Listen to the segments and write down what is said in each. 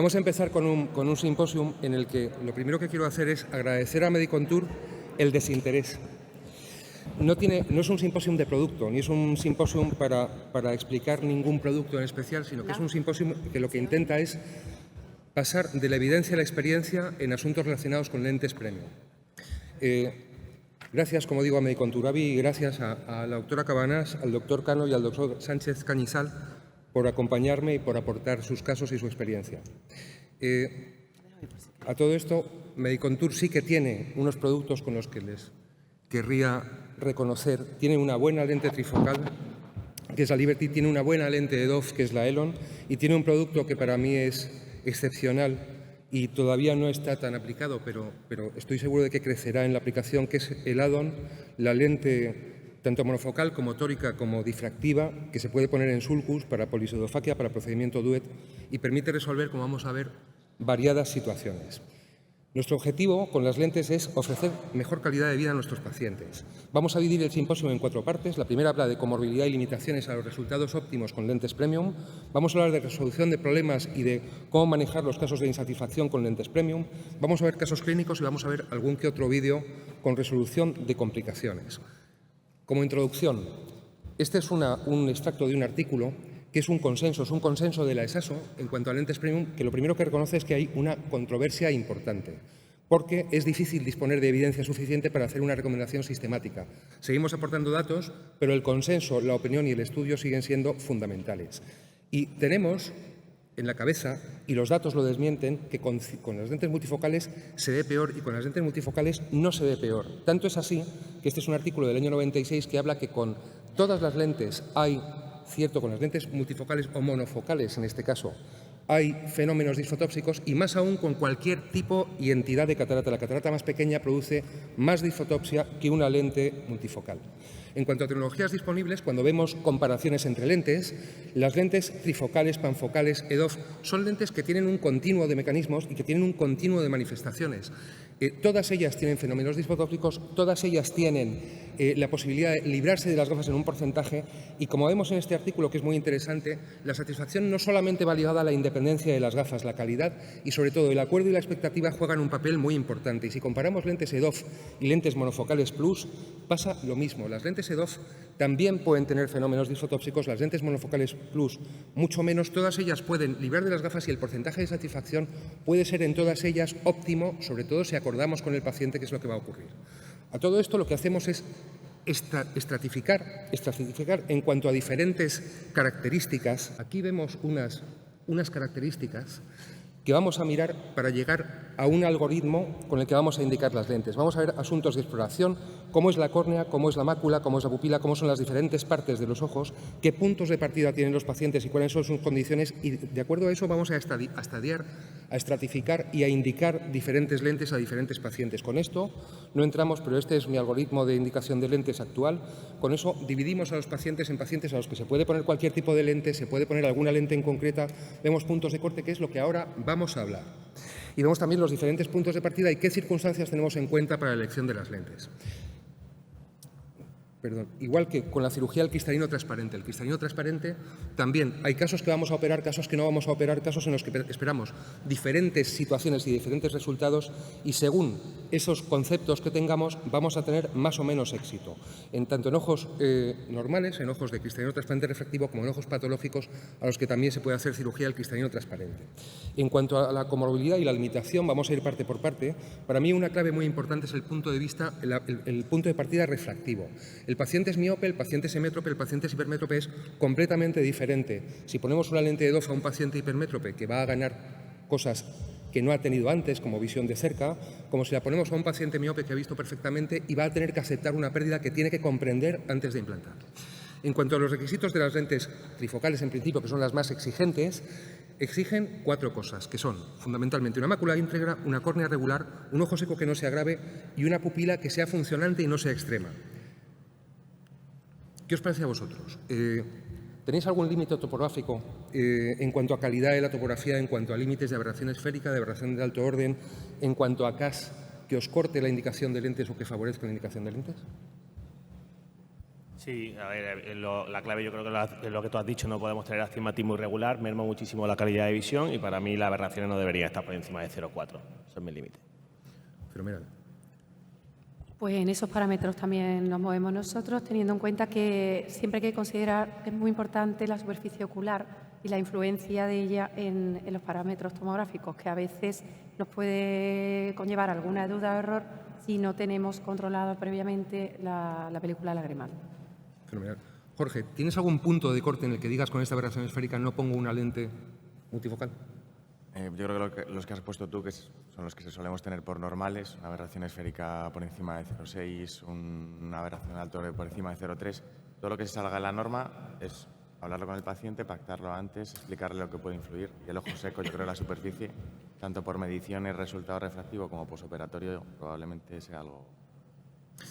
Vamos a empezar con un simposium en el que lo primero que quiero hacer es agradecer a Medicontour el desinterés. No es un simposium de producto, ni es un simposium para explicar ningún producto en especial, sino que es un simposium que lo que intenta es pasar de la evidencia a la experiencia en asuntos relacionados con lentes premium. Gracias, como digo, a Medicontour AVI y gracias a la doctora Cabanás, al doctor Cano y al doctor Sánchez Cañizal por acompañarme y por aportar sus casos y su experiencia. A todo esto, Medicontour sí que tiene unos productos con los que les querría reconocer. Tiene una buena lente trifocal, que es la Liberty, tiene una buena lente de DOF, que es la Elon, y tiene un producto que para mí es excepcional y todavía no está tan aplicado, pero estoy seguro de que crecerá en la aplicación, que es el Add-on, la lente tanto monofocal como tórica como difractiva, que se puede poner en sulcus para polisodofaquia, para procedimiento DUET, y permite resolver, como vamos a ver, variadas situaciones. Nuestro objetivo con las lentes es ofrecer mejor calidad de vida a nuestros pacientes. Vamos a dividir el simposio en 4 partes. La primera habla de comorbilidad y limitaciones a los resultados óptimos con lentes premium. Vamos a hablar de resolución de problemas y de cómo manejar los casos de insatisfacción con lentes premium. Vamos a ver casos clínicos y vamos a ver algún que otro vídeo con resolución de complicaciones. Como introducción, este es un extracto de un artículo que es un consenso de la ESASO en cuanto a lentes premium, que lo primero que reconoce es que hay una controversia importante, porque es difícil disponer de evidencia suficiente para hacer una recomendación sistemática. Seguimos aportando datos, pero el consenso, la opinión y el estudio siguen siendo fundamentales. Y tenemos en la cabeza, y los datos lo desmienten, que con las lentes multifocales se ve peor y con las lentes multifocales no se ve peor. Tanto es así que este es un artículo del año 96 que habla que con todas las lentes hay, cierto, con las lentes multifocales o monofocales en este caso, hay fenómenos disfotópsicos y más aún con cualquier tipo y entidad de catarata. La catarata más pequeña produce más disfotopsia que una lente multifocal. En cuanto a tecnologías disponibles, cuando vemos comparaciones entre lentes, las lentes trifocales, panfocales, EDOF, son lentes que tienen un continuo de mecanismos y que tienen un continuo de manifestaciones. Todas ellas tienen fenómenos disfotópicos, todas ellas tienen la posibilidad de librarse de las gafas en un porcentaje y, como vemos en este artículo, que es muy interesante, la satisfacción no solamente va ligada a la independencia de las gafas, la calidad y, sobre todo, el acuerdo y la expectativa juegan un papel muy importante. Y si comparamos lentes EDOF y lentes monofocales Plus, pasa lo mismo. Las lentes EDOF también pueden tener fenómenos disfotópsicos, las lentes monofocales Plus mucho menos. Todas ellas pueden librar de las gafas y el porcentaje de satisfacción puede ser en todas ellas óptimo, sobre todo si acordamos con el paciente qué es lo que va a ocurrir. A todo esto lo que hacemos es estratificar en cuanto a diferentes características. Aquí vemos unas características que vamos a mirar para llegar a un algoritmo con el que vamos a indicar las lentes. Vamos a ver asuntos de exploración, cómo es la córnea, cómo es la mácula, cómo es la pupila, cómo son las diferentes partes de los ojos, qué puntos de partida tienen los pacientes y cuáles son sus condiciones, y de acuerdo a eso vamos a estadiar, a estratificar y a indicar diferentes lentes a diferentes pacientes. Con esto no entramos, pero este es mi algoritmo de indicación de lentes actual. Con eso dividimos a los pacientes en pacientes a los que se puede poner cualquier tipo de lente, se puede poner alguna lente en concreta, vemos puntos de corte, que es lo que ahora vamos a hablar. Y vemos también los diferentes puntos de partida y qué circunstancias tenemos en cuenta para la elección de las lentes. Igual que con la cirugía del cristalino transparente. El cristalino transparente también hay casos que vamos a operar, casos que no vamos a operar, casos en los que esperamos diferentes situaciones y diferentes resultados, y según esos conceptos que tengamos vamos a tener más o menos éxito, tanto en ojos normales, en ojos de cristalino transparente refractivo, como en ojos patológicos a los que también se puede hacer cirugía del cristalino transparente. En cuanto a la comorbilidad y la limitación, vamos a ir parte por parte. Para mí una clave muy importante es el punto de vista, el punto de partida refractivo. El paciente es miope, el paciente es hemétrope, el paciente es hipermétrope, es completamente diferente. Si ponemos una lente de DOF a un paciente hipermétrope que va a ganar cosas que no ha tenido antes, como visión de cerca, como si la ponemos a un paciente miope que ha visto perfectamente y va a tener que aceptar una pérdida que tiene que comprender antes de implantar. En cuanto a los requisitos de las lentes trifocales, en principio, que son las más exigentes, exigen 4 cosas, que son fundamentalmente una mácula íntegra, una córnea regular, un ojo seco que no se agrave y una pupila que sea funcionante y no sea extrema. ¿Qué os parece a vosotros? ¿Tenéis algún límite topográfico en cuanto a calidad de la topografía, en cuanto a límites de aberración esférica, de aberración de alto orden, en cuanto a CAS que os corte la indicación de lentes o que favorezca la indicación de lentes? Sí, a ver, la clave yo creo que es lo que tú has dicho, no podemos tener astigmatismo irregular, merma muchísimo la calidad de visión y para mí las aberraciones no deberían estar por encima de 0,4. Eso es mi límite. Fenomenal. Pues en esos parámetros también nos movemos nosotros, teniendo en cuenta que siempre hay que considerar que es muy importante la superficie ocular y la influencia de ella en los parámetros tomográficos, que a veces nos puede conllevar alguna duda o error si no tenemos controlado previamente la película lagrimal. Fenomenal. Jorge, ¿tienes algún punto de corte en el que digas con esta aberración esférica no pongo una lente multifocal? Yo creo que los que has puesto tú, que son los que solemos tener por normales, una aberración esférica por encima de 0,6, una aberración de alto por encima de 0,3, todo lo que se salga de la norma es hablarlo con el paciente, pactarlo antes, explicarle lo que puede influir. Y el ojo seco, yo creo que la superficie, tanto por mediciones, resultado refractivo como posoperatorio, probablemente sea algo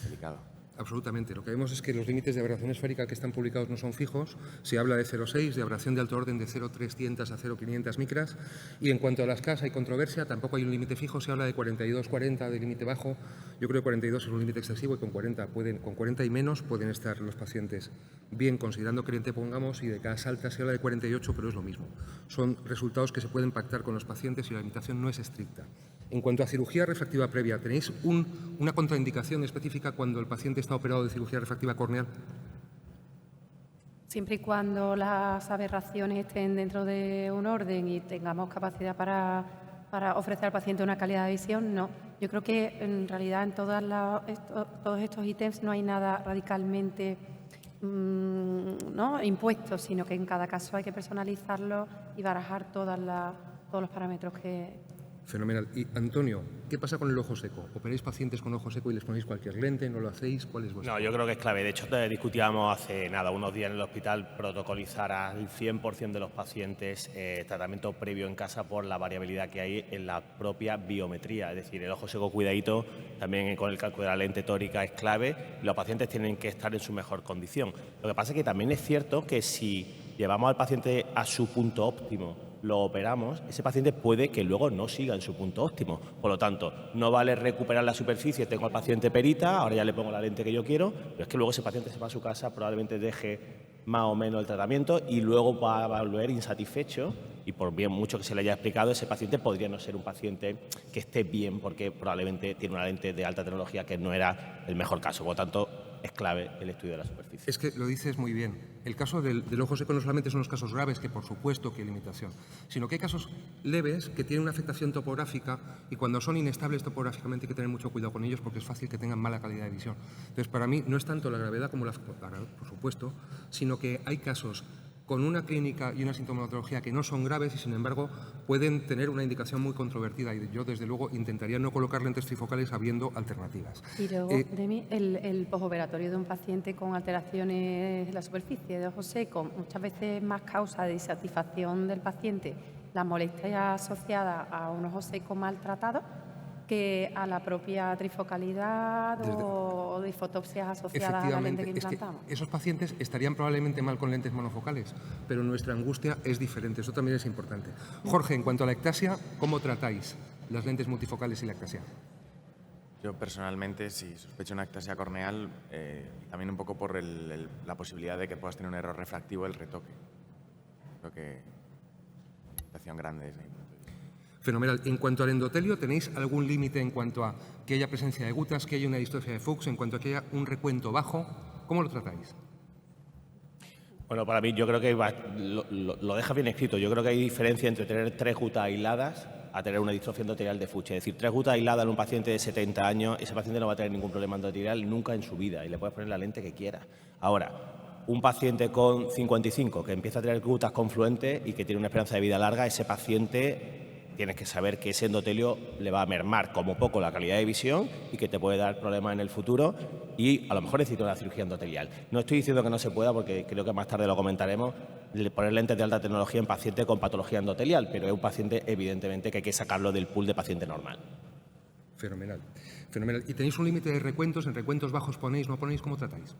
delicado. Absolutamente. Lo que vemos es que los límites de aberración esférica que están publicados no son fijos. Se habla de 0,6, de aberración de alto orden de 0,300 a 0,500 micras. Y en cuanto a las CAS hay controversia, tampoco hay un límite fijo. Se habla de 42-40 de límite bajo. Yo creo que 42 es un límite excesivo y con 40 y menos pueden estar los pacientes bien, considerando que lente pongamos, y de CAS alta se habla de 48, pero es lo mismo. Son resultados que se pueden pactar con los pacientes y la limitación no es estricta. En cuanto a cirugía refractiva previa, ¿tenéis una contraindicación específica cuando el paciente está operado de cirugía refractiva corneal? Siempre y cuando las aberraciones estén dentro de un orden y tengamos capacidad para ofrecer al paciente una calidad de visión, no. Yo creo que en realidad en todos estos ítems no hay nada radicalmente ¿no? impuesto, sino que en cada caso hay que personalizarlo y barajar todos los parámetros que... Fenomenal. Y Antonio, ¿qué pasa con el ojo seco? ¿Operáis pacientes con ojo seco y les ponéis cualquier lente? ¿No lo hacéis? ¿Cuál es vuestro? No, yo creo que es clave. De hecho, discutíamos hace unos días en el hospital, protocolizar al 100% de los pacientes tratamiento previo en casa por la variabilidad que hay en la propia biometría. Es decir, el ojo seco, cuidadito, también con el cálculo de la lente tórica es clave. Y los pacientes tienen que estar en su mejor condición. Lo que pasa es que también es cierto que si llevamos al paciente a su punto óptimo, lo operamos, ese paciente puede que luego no siga en su punto óptimo. Por lo tanto, no vale recuperar la superficie, tengo al paciente perita, ahora ya le pongo la lente que yo quiero, pero es que luego ese paciente se va a su casa, probablemente deje más o menos el tratamiento y luego va a volver insatisfecho y por bien mucho que se le haya explicado, ese paciente podría no ser un paciente que esté bien porque probablemente tiene una lente de alta tecnología que no era el mejor caso. Por lo tanto, es clave el estudio de la superficie. Es que lo dices muy bien. El caso del ojo seco no solamente son los casos graves, que por supuesto que hay limitación, sino que hay casos leves que tienen una afectación topográfica y cuando son inestables topográficamente hay que tener mucho cuidado con ellos porque es fácil que tengan mala calidad de visión. Entonces, para mí no es tanto la gravedad como por supuesto, sino que hay casos con una clínica y una sintomatología que no son graves y, sin embargo, pueden tener una indicación muy controvertida. Y yo, desde luego, intentaría no colocar lentes trifocales habiendo alternativas. Y luego, Demi, el postoperatorio de un paciente con alteraciones de la superficie de ojo seco, muchas veces más causa de insatisfacción del paciente la molestia asociada a un ojo seco maltratado que a la propia trifocalidad o disfotopsias asociadas a la lente que implantamos. Es que esos pacientes estarían probablemente mal con lentes monofocales, pero nuestra angustia es diferente, eso también es importante. Jorge, en cuanto a la ectasia, ¿cómo tratáis las lentes multifocales y la ectasia? Yo personalmente, si sospecho una ectasia corneal, también un poco por la posibilidad de que puedas tener un error refractivo del retoque. Creo que estación grande desde mi punto de vista. Fenomenal. En cuanto al endotelio, ¿tenéis algún límite en cuanto a que haya presencia de gutas, que haya una distrofia de Fuchs, en cuanto a que haya un recuento bajo? ¿Cómo lo tratáis? Bueno, para mí yo creo que lo deja bien escrito. Yo creo que hay diferencia entre tener 3 gutas aisladas a tener una distrofia endotelial de Fuchs. Es decir, 3 gutas aisladas en un paciente de 70 años, ese paciente no va a tener ningún problema endotelial nunca en su vida y le puedes poner la lente que quiera. Ahora, un paciente con 55 que empieza a tener gutas confluentes y que tiene una esperanza de vida larga, ese paciente tienes que saber que ese endotelio le va a mermar como poco la calidad de visión y que te puede dar problemas en el futuro y a lo mejor necesita una cirugía endotelial. No estoy diciendo que no se pueda porque creo que más tarde lo comentaremos, poner lentes de alta tecnología en paciente con patología endotelial, pero es un paciente evidentemente que hay que sacarlo del pool de paciente normal. Fenomenal. Fenomenal. ¿Y tenéis un límite de recuentos? ¿En recuentos bajos ponéis, no ponéis? ¿Cómo tratáis?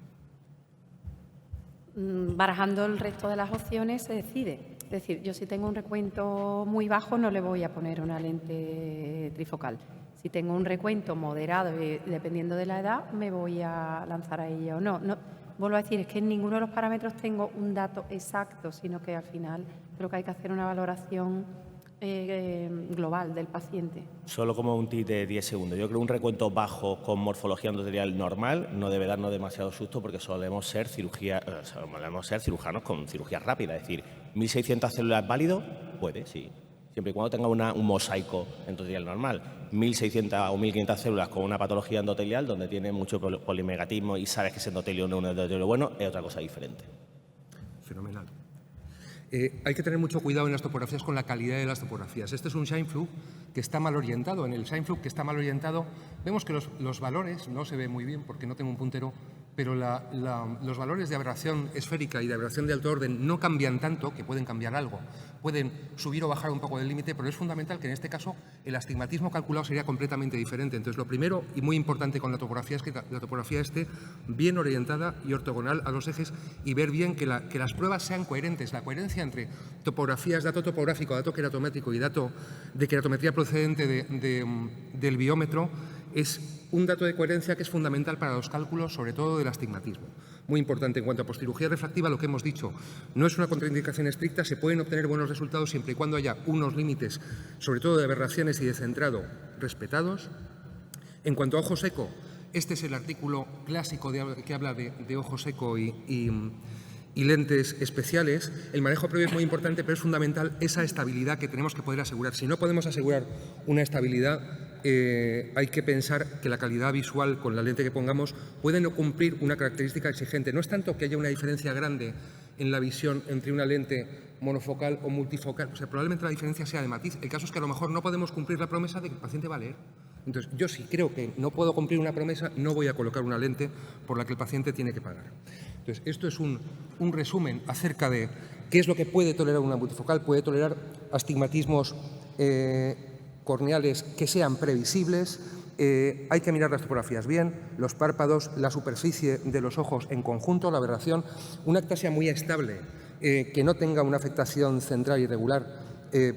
Barajando el resto de las opciones se decide. Es decir, yo si tengo un recuento muy bajo no le voy a poner una lente trifocal. Si tengo un recuento moderado y dependiendo de la edad me voy a lanzar a ella o no. vuelvo a decir, es que en ninguno de los parámetros tengo un dato exacto, sino que al final creo que hay que hacer una valoración global del paciente. Solo como un tip de 10 segundos. Yo creo que un recuento bajo con morfología endotelial normal no debe darnos demasiado susto porque solemos ser cirujanos con cirugía rápida. Es decir, 1.600 células válido, puede, sí. Siempre y cuando tenga un mosaico endotelial normal. 1.600 o 1.500 células con una patología endotelial donde tiene mucho polimegatismo y sabes que ese endotelio no es un endotelio bueno, es otra cosa diferente. Fenomenal. Hay que tener mucho cuidado en las topografías con la calidad de las topografías. Este es un Scheimpflug que está mal orientado. En el Scheimpflug que está mal orientado, vemos que los valores, no se ve muy bien porque no tengo un puntero, pero los valores de aberración esférica y de aberración de alto orden no cambian tanto, que pueden cambiar algo. Pueden subir o bajar un poco del límite, pero es fundamental que en este caso el astigmatismo calculado sería completamente diferente. Entonces, lo primero y muy importante con la topografía es que la topografía esté bien orientada y ortogonal a los ejes y ver bien que las pruebas sean coherentes. La coherencia entre topografías, dato topográfico, dato queratométrico y dato de queratometría procedente del biómetro es un dato de coherencia que es fundamental para los cálculos, sobre todo del astigmatismo. Muy importante. En cuanto a poscirugía refractiva, lo que hemos dicho, no es una contraindicación estricta, se pueden obtener buenos resultados siempre y cuando haya unos límites, sobre todo de aberraciones y de centrado, respetados. En cuanto a ojo seco, este es el artículo clásico que habla de ojo seco y lentes especiales. El manejo previo es muy importante, pero es fundamental esa estabilidad que tenemos que poder asegurar. Si no podemos asegurar una estabilidad, hay que pensar que la calidad visual con la lente que pongamos puede no cumplir una característica exigente. No es tanto que haya una diferencia grande en la visión entre una lente monofocal o multifocal, o sea, probablemente la diferencia sea de matiz. El caso es que a lo mejor no podemos cumplir la promesa de que el paciente va a leer. Entonces, yo si creo que no puedo cumplir una promesa, no voy a colocar una lente por la que el paciente tiene que pagar. Entonces, esto es un resumen acerca de qué es lo que puede tolerar una multifocal. Puede tolerar astigmatismos corneales que sean previsibles. Hay que mirar las topografías bien, los párpados, la superficie de los ojos en conjunto, la aberración, una ectasia muy estable que no tenga una afectación central irregular.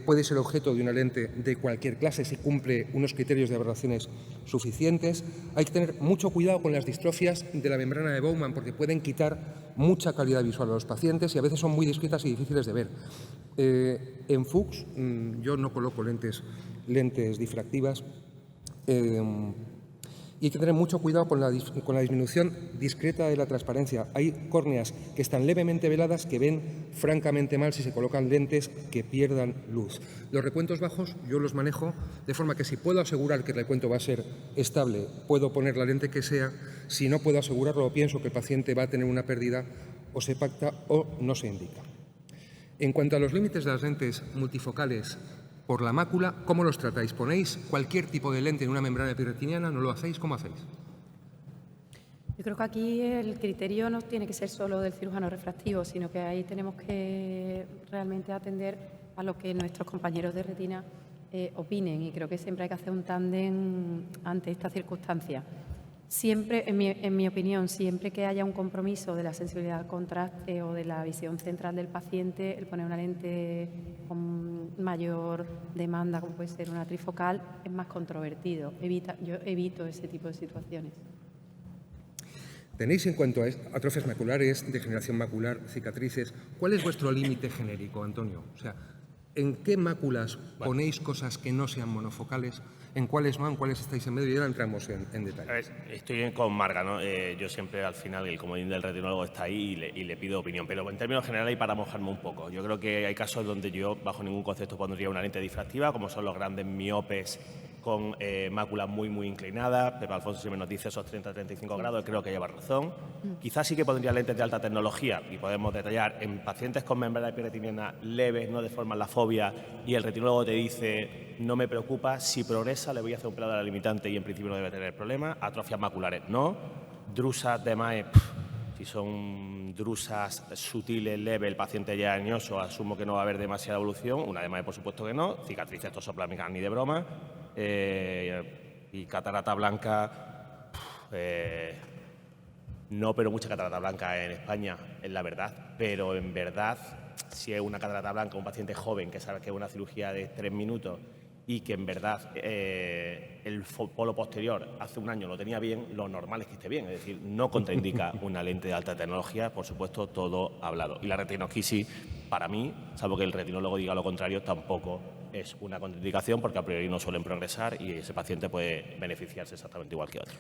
Puede ser objeto de una lente de cualquier clase si cumple unos criterios de aberraciones suficientes. Hay que tener mucho cuidado con las distrofias de la membrana de Bowman porque pueden quitar mucha calidad visual a los pacientes y a veces son muy discretas y difíciles de ver. En Fuchs yo no coloco lentes difractivas. Y hay que tener mucho cuidado con la disminución discreta de la transparencia. Hay córneas que están levemente veladas que ven francamente mal si se colocan lentes que pierdan luz. Los recuentos bajos yo los manejo de forma que si puedo asegurar que el recuento va a ser estable, puedo poner la lente que sea. Si no puedo asegurarlo o pienso que el paciente va a tener una pérdida, o se pacta o no se indica. En cuanto a los límites de las lentes multifocales por la mácula, ¿cómo los tratáis? ¿Ponéis cualquier tipo de lente en una membrana epirretiniana? ¿No lo hacéis? ¿Cómo hacéis? Yo creo que aquí el criterio no tiene que ser solo del cirujano refractivo, sino que ahí tenemos que realmente atender a lo que nuestros compañeros de retina opinen, y creo que siempre hay que hacer un tándem ante esta circunstancia. Siempre, en mi opinión, siempre que haya un compromiso de la sensibilidad al contraste o de la visión central del paciente, el poner una lente con mayor demanda, como puede ser una trifocal, es más controvertido. Yo evito ese tipo de situaciones. ¿Tenéis en cuanto a atrofias maculares, degeneración macular, cicatrices? ¿Cuál es vuestro límite genérico, Antonio? O sea, ¿en qué máculas ponéis cosas que no sean monofocales? ¿En cuáles no? ¿En cuáles estáis en medio? Y ahora entramos en detalle. A ver, estoy con Marga, ¿no? Yo siempre al final el comodín del retinólogo está ahí y le pido opinión, pero en términos generales y para mojarme un poco. Yo creo que hay casos donde yo bajo ningún concepto pondría una lente difractiva, como son los grandes miopes con máculas muy inclinadas. Pepe Alfonso siempre nos dice esos 30-35 grados, creo que lleva razón. Quizás sí que pondría lentes de alta tecnología y podemos detallar en pacientes con membrana epirretiniana leves, no deforman la fobia y el retinólogo te dice no me preocupa, si progresa le voy a hacer un pelado de la limitante y en principio no debe tener problemas. Atrofias maculares no. Drusas de MAE, si son drusas sutiles, leves, el paciente ya es añoso, asumo que no va a haber demasiada evolución. Una de MAE por supuesto que no. Cicatrices tosoplámicas ni de broma. Y catarata blanca, no, pero mucha catarata blanca en España, es la verdad. Pero en verdad, si es una catarata blanca, un paciente joven que sabe que es una cirugía de 3 minutos y que en verdad el polo posterior hace un año lo tenía bien, lo normal es que esté bien. Es decir, no contraindica una lente de alta tecnología, por supuesto, todo hablado. Y la retinoesquisi, para mí, salvo que el retinólogo diga lo contrario, tampoco es una contraindicación porque a priori no suelen progresar y ese paciente puede beneficiarse exactamente igual que otro.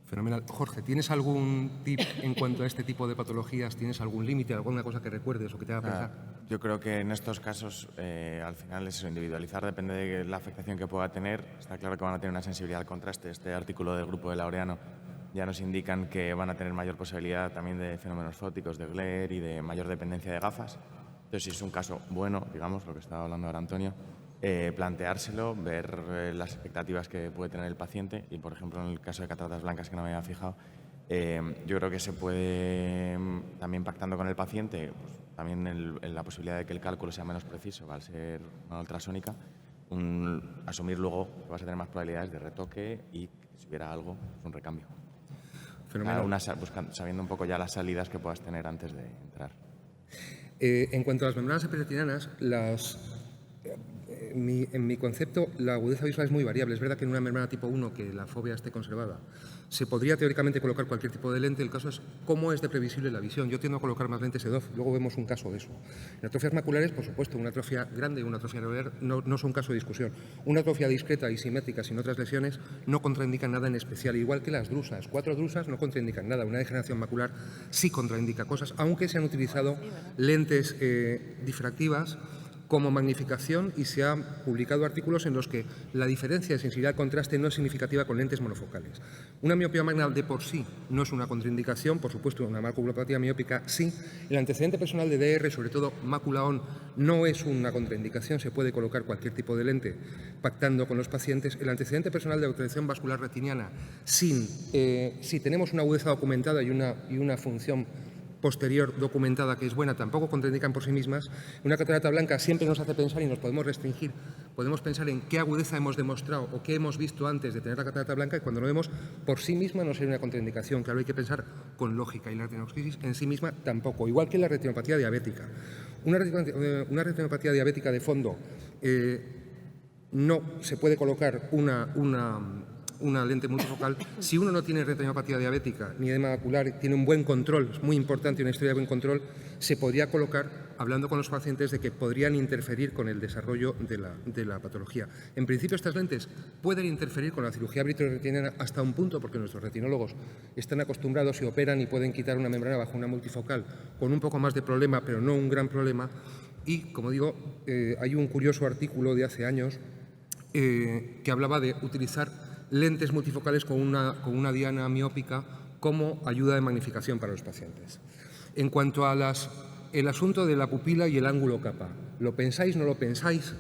Fenomenal. Jorge, ¿tienes algún tip en cuanto a este tipo de patologías? ¿Tienes algún límite, alguna cosa que recuerdes o que te haga pensar? Yo creo que en estos casos, al final es eso, individualizar, depende de la afectación que pueda tener. Está claro que van a tener una sensibilidad al contraste. Este artículo del grupo de Laureano ya nos indican que van a tener mayor posibilidad también de fenómenos fóticos, de glare y de mayor dependencia de gafas. Entonces, si es un caso bueno, digamos, lo que estaba hablando ahora Antonio, planteárselo, ver las expectativas que puede tener el paciente y, por ejemplo, en el caso de cataratas blancas que no me había fijado, yo creo que se puede, también pactando con el paciente, pues, también en la posibilidad de que el cálculo sea menos preciso al ser una ultrasónica, asumir luego que vas a tener más probabilidades de retoque y si hubiera algo, un recambio. Fenomenal. Sabiendo un poco ya las salidas que puedas tener antes de entrar. En cuanto a las membranas epiteliales, en mi concepto, la agudeza visual es muy variable. Es verdad que en una membrana tipo 1, que la fobia esté conservada, se podría teóricamente colocar cualquier tipo de lente. El caso es cómo es de previsible la visión. Yo tiendo a colocar más lentes EDOF, luego vemos un caso de eso. En atrofias maculares, por supuesto, una atrofia grande y una atrofia areolar no son caso de discusión. Una atrofia discreta y simétrica sin otras lesiones no contraindican nada en especial, igual que las drusas. 4 drusas no contraindican nada. Una degeneración macular sí contraindica cosas, aunque se han utilizado lentes difractivas como magnificación y se han publicado artículos en los que la diferencia de sensibilidad al contraste no es significativa con lentes monofocales. Una miopía magna de por sí no es una contraindicación, por supuesto, una maculopatía miópica sí. El antecedente personal de DR, sobre todo mácula ON, no es una contraindicación, se puede colocar cualquier tipo de lente pactando con los pacientes. El antecedente personal de alteración vascular retiniana, si tenemos una agudeza documentada y una función posterior documentada que es buena, tampoco contraindican por sí mismas. Una catarata blanca siempre nos hace pensar y nos podemos restringir. Podemos pensar en qué agudeza hemos demostrado o qué hemos visto antes de tener la catarata blanca y cuando lo vemos por sí misma no sería una contraindicación. Claro, hay que pensar con lógica y la retinoesquisi en sí misma tampoco, igual que la retinopatía diabética. Una retinopatía diabética de fondo no se puede colocar una lente multifocal. Si uno no tiene retinopatía diabética ni edema macular, tiene un buen control, es muy importante una historia de buen control, se podría colocar hablando con los pacientes de que podrían interferir con el desarrollo de la patología. En principio, estas lentes pueden interferir con la cirugía vitreoretiniana hasta un punto, porque nuestros retinólogos están acostumbrados y operan y pueden quitar una membrana bajo una multifocal con un poco más de problema, pero no un gran problema. Y, como digo, hay un curioso artículo de hace años que hablaba de utilizar lentes multifocales con una diana miópica como ayuda de magnificación para los pacientes. En cuanto a el asunto de la pupila y el ángulo capa, ¿lo pensáis, no lo pensáis?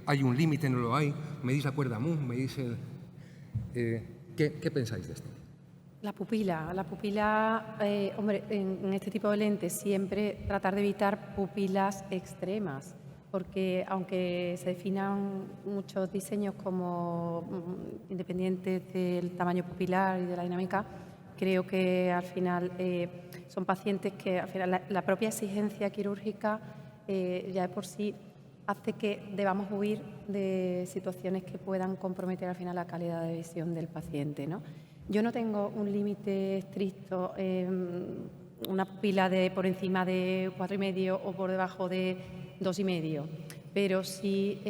¿Hay un límite, no lo hay? ¿Medís la cuerda Moon? ¿Medís ¿qué pensáis de esto? La pupila, hombre, en este tipo de lentes siempre tratar de evitar pupilas extremas, porque aunque se definan muchos diseños como independientes del tamaño pupilar y de la dinámica, creo que al final son pacientes que al final la propia exigencia quirúrgica ya de por sí hace que debamos huir de situaciones que puedan comprometer al final la calidad de visión del paciente, ¿no? Yo no tengo un límite estricto, una pupila por encima de 4,5 o por debajo de 2,5, pero sí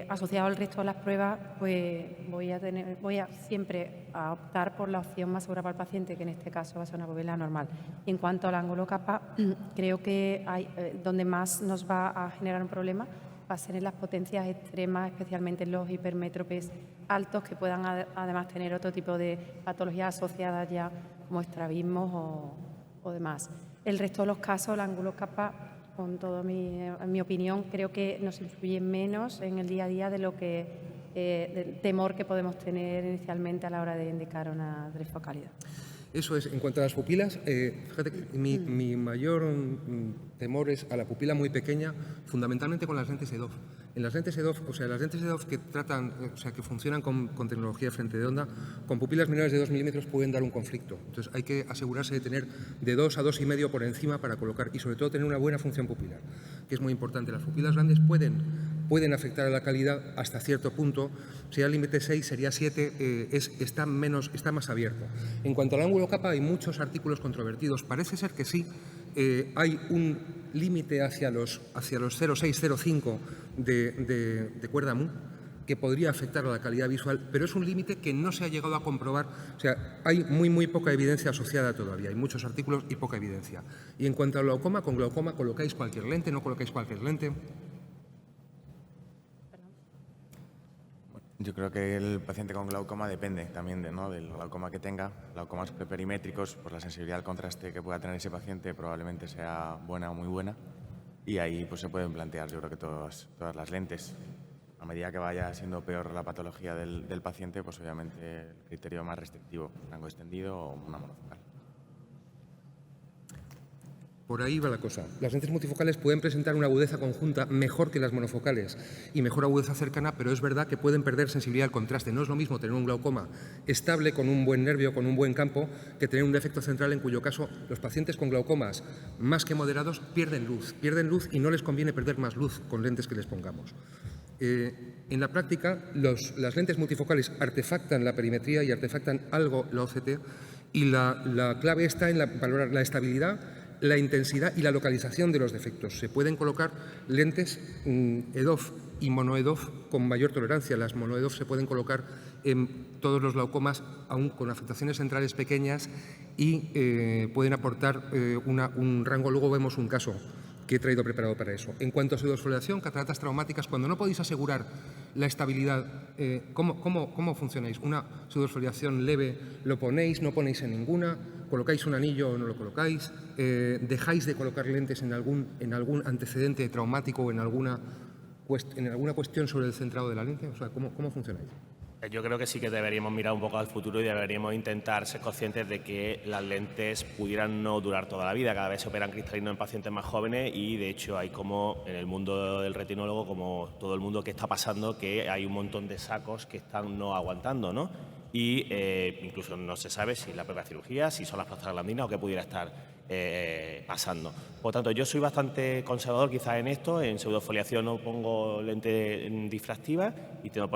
asociado al resto de las pruebas, pues voy a siempre a optar por la opción más segura para el paciente, que en este caso va a ser una pupila normal. Y en cuanto al ángulo capa, creo que donde más nos va a generar un problema va a ser en las potencias extremas, especialmente en los hipermétropes altos, que puedan además tener otro tipo de patologías asociadas ya, como estrabismos o demás. El resto de los casos, el ángulo capa, con toda mi opinión, creo que nos influye menos en el día a día de lo que del temor que podemos tener inicialmente a la hora de indicar una trifocalidad. Eso es. En cuanto a las pupilas, fíjate que mi mayor temor es a la pupila muy pequeña, fundamentalmente con las lentes EDOF. En las lentes EDOF, las lentes EDOF que que funcionan con tecnología de frente de onda, con pupilas menores de 2 milímetros pueden dar un conflicto. Entonces hay que asegurarse de tener de 2 a 2,5 por encima para colocar y sobre todo tener una buena función pupilar, que es muy importante. Las pupilas grandes pueden pueden afectar a la calidad hasta cierto punto. Si el límite 6 sería 7, está más abierto. En cuanto al ángulo capa, hay muchos artículos controvertidos. Parece ser que sí, hay un límite hacia los 0,6, 0,5 de cuerda Mu, que podría afectar a la calidad visual, pero es un límite que no se ha llegado a comprobar. O sea, hay muy poca evidencia asociada todavía. Hay muchos artículos y poca evidencia. Y en cuanto al glaucoma, con glaucoma colocáis cualquier lente, no colocáis cualquier lente. Yo creo que el paciente con glaucoma depende también del glaucoma que tenga. Glaucomas preperimétricos, pues la sensibilidad al contraste que pueda tener ese paciente probablemente sea buena o muy buena. Y ahí pues se pueden plantear, yo creo que todas las lentes. A medida que vaya siendo peor la patología del paciente, pues obviamente el criterio más restrictivo, rango extendido o una monofocal. Por ahí va la cosa. Las lentes multifocales pueden presentar una agudeza conjunta mejor que las monofocales y mejor agudeza cercana, pero es verdad que pueden perder sensibilidad al contraste. No es lo mismo tener un glaucoma estable con un buen nervio, con un buen campo, que tener un defecto central en cuyo caso los pacientes con glaucomas más que moderados pierden luz y no les conviene perder más luz con lentes que les pongamos. En la práctica, las lentes multifocales artefactan la perimetría y artefactan algo la OCT, y la clave está en valorar la estabilidad, la intensidad y la localización de los defectos. Se pueden colocar lentes EDOF y monoEDOF con mayor tolerancia. Las monoEDOF se pueden colocar en todos los glaucomas, aún con afectaciones centrales pequeñas, y pueden aportar un rango. Luego vemos un caso que he traído preparado para eso. En cuanto a pseudofoliación, cataratas traumáticas, cuando no podéis asegurar la estabilidad, ¿cómo funcionáis? ¿Una pseudofoliación leve lo ponéis, no ponéis en ninguna? ¿Colocáis un anillo o no lo colocáis? ¿Dejáis de colocar lentes en algún antecedente traumático o en alguna cuestión sobre el centrado de la lente? O sea, ¿cómo funcionáis? Yo creo que sí que deberíamos mirar un poco al futuro y deberíamos intentar ser conscientes de que las lentes pudieran no durar toda la vida. Cada vez se operan cristalinos en pacientes más jóvenes y, de hecho, hay como en el mundo del retinólogo, como todo el mundo que está pasando, que hay un montón de sacos que están no aguantando, ¿no? Y incluso no se sabe si es la propia cirugía, si son las prostaglandinas o qué pudiera estar pasando. Por tanto, yo soy bastante conservador quizás en esto. En pseudofoliación no pongo lente difractiva y tiendo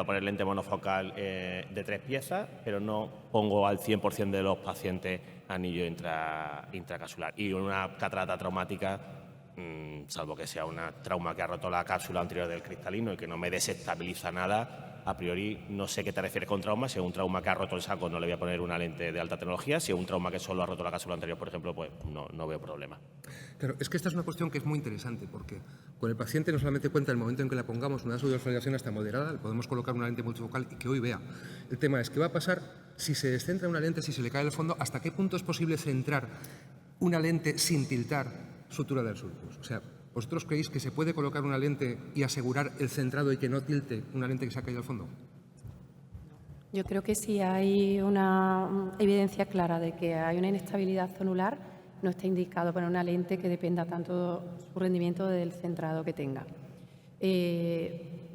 a poner lente monofocal de 3 piezas, pero no pongo al 100% de los pacientes anillo intracapsular. Y una catarata traumática, salvo que sea un trauma que ha roto la cápsula anterior del cristalino y que no me desestabiliza nada, a priori no sé qué te refieres con trauma. Si es un trauma que ha roto el saco, no le voy a poner una lente de alta tecnología. Si es un trauma que solo ha roto la cápsula anterior, por ejemplo, pues no veo problema. Claro, es que esta es una cuestión que es muy interesante, porque con el paciente no solamente cuenta el momento en que le pongamos una pseudofoliación hasta moderada, le podemos colocar una lente multifocal y que hoy vea. El tema es qué va a pasar si se descentra una lente, si se le cae el fondo, hasta qué punto es posible centrar una lente sin tiltar sutura del sulcus. O sea, ¿vosotros creéis que se puede colocar una lente y asegurar el centrado y que no tilte una lente que se ha caído al fondo? Yo creo que si hay una evidencia clara de que hay una inestabilidad zonular, no está indicado poner una lente que dependa tanto su rendimiento del centrado que tenga.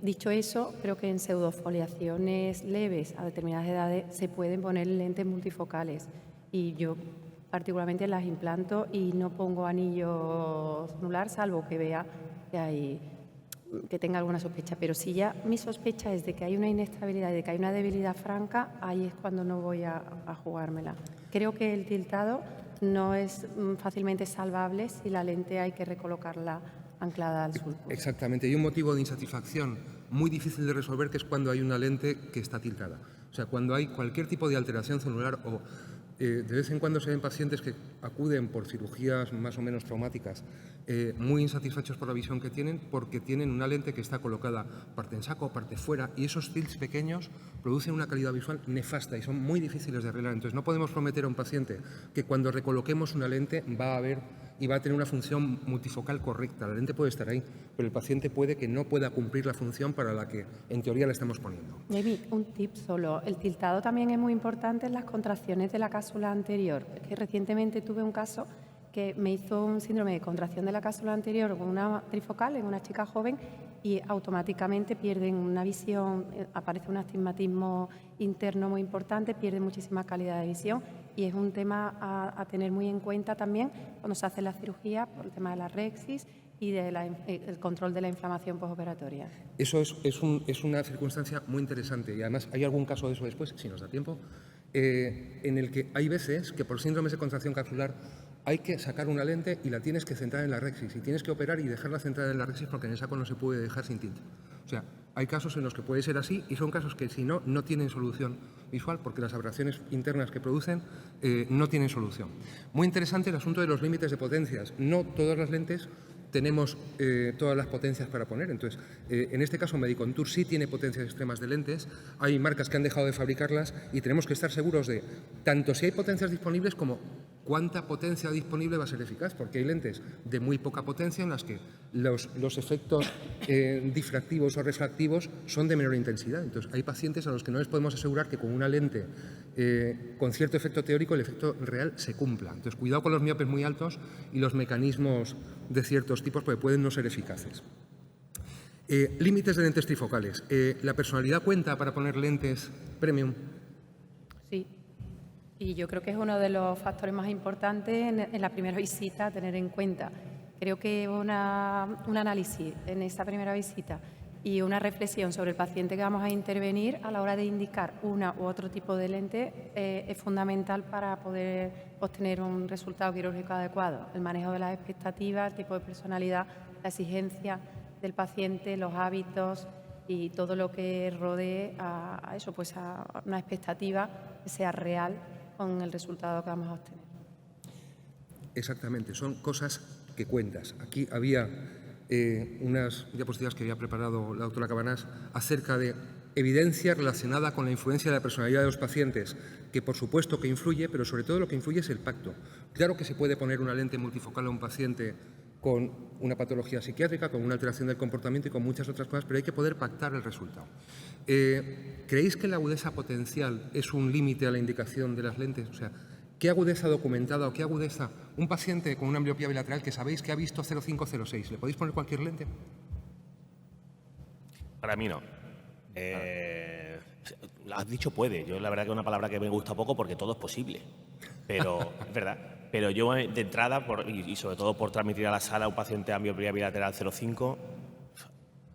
Dicho eso, creo que en pseudofoliaciones leves a determinadas edades se pueden poner lentes multifocales, y yo particularmente las implanto y no pongo anillo zonular, salvo que vea que tenga alguna sospecha. Pero si ya mi sospecha es de que hay una inestabilidad y de que hay una debilidad franca, ahí es cuando no voy a jugármela. Creo que el tiltado no es fácilmente salvable si la lente hay que recolocarla anclada al sulcus. Exactamente, y un motivo de insatisfacción muy difícil de resolver, que es cuando hay una lente que está tiltada. O sea, cuando hay cualquier tipo de alteración celular o de vez en cuando se ven pacientes que acuden por cirugías más o menos traumáticas muy insatisfechos por la visión que tienen, porque tienen una lente que está colocada parte en saco, parte fuera, y esos tilts pequeños producen una calidad visual nefasta y son muy difíciles de arreglar. Entonces no podemos prometer a un paciente que cuando recoloquemos una lente va a ver y va a tener una función multifocal correcta. La lente puede estar ahí, pero el paciente puede que no pueda cumplir la función para la que en teoría la estamos poniendo. Maybe un tip solo. El tiltado también es muy importante en las contracciones de la cápsula anterior. Es que recientemente tuve un caso que me hizo un síndrome de contracción de la cápsula anterior con una trifocal en una chica joven, y automáticamente pierden una visión, aparece un astigmatismo interno muy importante, pierden muchísima calidad de visión, y es un tema a tener muy en cuenta también cuando se hace la cirugía por el tema de la rexis y el control de la inflamación postoperatoria. Eso es una circunstancia muy interesante y además hay algún caso de eso después, si nos da tiempo, en el que hay veces que por síndromes de contracción capsular hay que sacar una lente y la tienes que centrar en la rexis y tienes que operar y dejarla centrada en la rexis porque en el saco no se puede dejar sin tinta. O sea, hay casos en los que puede ser así y son casos que si no, no tienen solución visual porque las aberraciones internas que producen no tienen solución. Muy interesante el asunto de los límites de potencias. No todas las lentes tenemos todas las potencias para poner. Entonces, en este caso, Medicontour sí tiene potencias extremas de lentes. Hay marcas que han dejado de fabricarlas y tenemos que estar seguros de tanto si hay potencias disponibles como cuánta potencia disponible va a ser eficaz, porque hay lentes de muy poca potencia en las que los efectos difractivos o refractivos son de menor intensidad. Entonces, hay pacientes a los que no les podemos asegurar que con una lente con cierto efecto teórico el efecto real se cumpla. Entonces, cuidado con los miopes muy altos y los mecanismos de ciertos tipos porque pueden no ser eficaces. Límites de lentes trifocales. ¿La personalidad cuenta para poner lentes premium? Sí, y yo creo que es uno de los factores más importantes en la primera visita a tener en cuenta. Creo que un análisis en esa primera visita y una reflexión sobre el paciente que vamos a intervenir a la hora de indicar una u otro tipo de lente es fundamental para poder obtener un resultado quirúrgico adecuado. El manejo de las expectativas, el tipo de personalidad, la exigencia del paciente, los hábitos y todo lo que rodee a eso, pues a una expectativa que sea real con el resultado que vamos a obtener. Exactamente, son cosas que cuentas. Aquí había unas diapositivas que había preparado la doctora Cabanás acerca de evidencia relacionada con la influencia de la personalidad de los pacientes, que por supuesto que influye, pero sobre todo lo que influye es el pacto. Claro que se puede poner una lente multifocal a un paciente con una patología psiquiátrica, con una alteración del comportamiento y con muchas otras cosas, pero hay que poder pactar el resultado. ¿Creéis que la agudeza potencial es un límite a la indicación de las lentes? O sea, ¿qué agudeza documentada o qué agudeza un paciente con una ambliopía bilateral que sabéis que ha visto 0,5-0,6? ¿Le podéis poner cualquier lente? Para mí no. Has dicho puede. Yo la verdad que es una palabra que me gusta poco porque todo es posible. Pero es verdad. Pero yo de entrada, y sobre todo por transmitir a la sala a un paciente de ambliopía bilateral 0,5,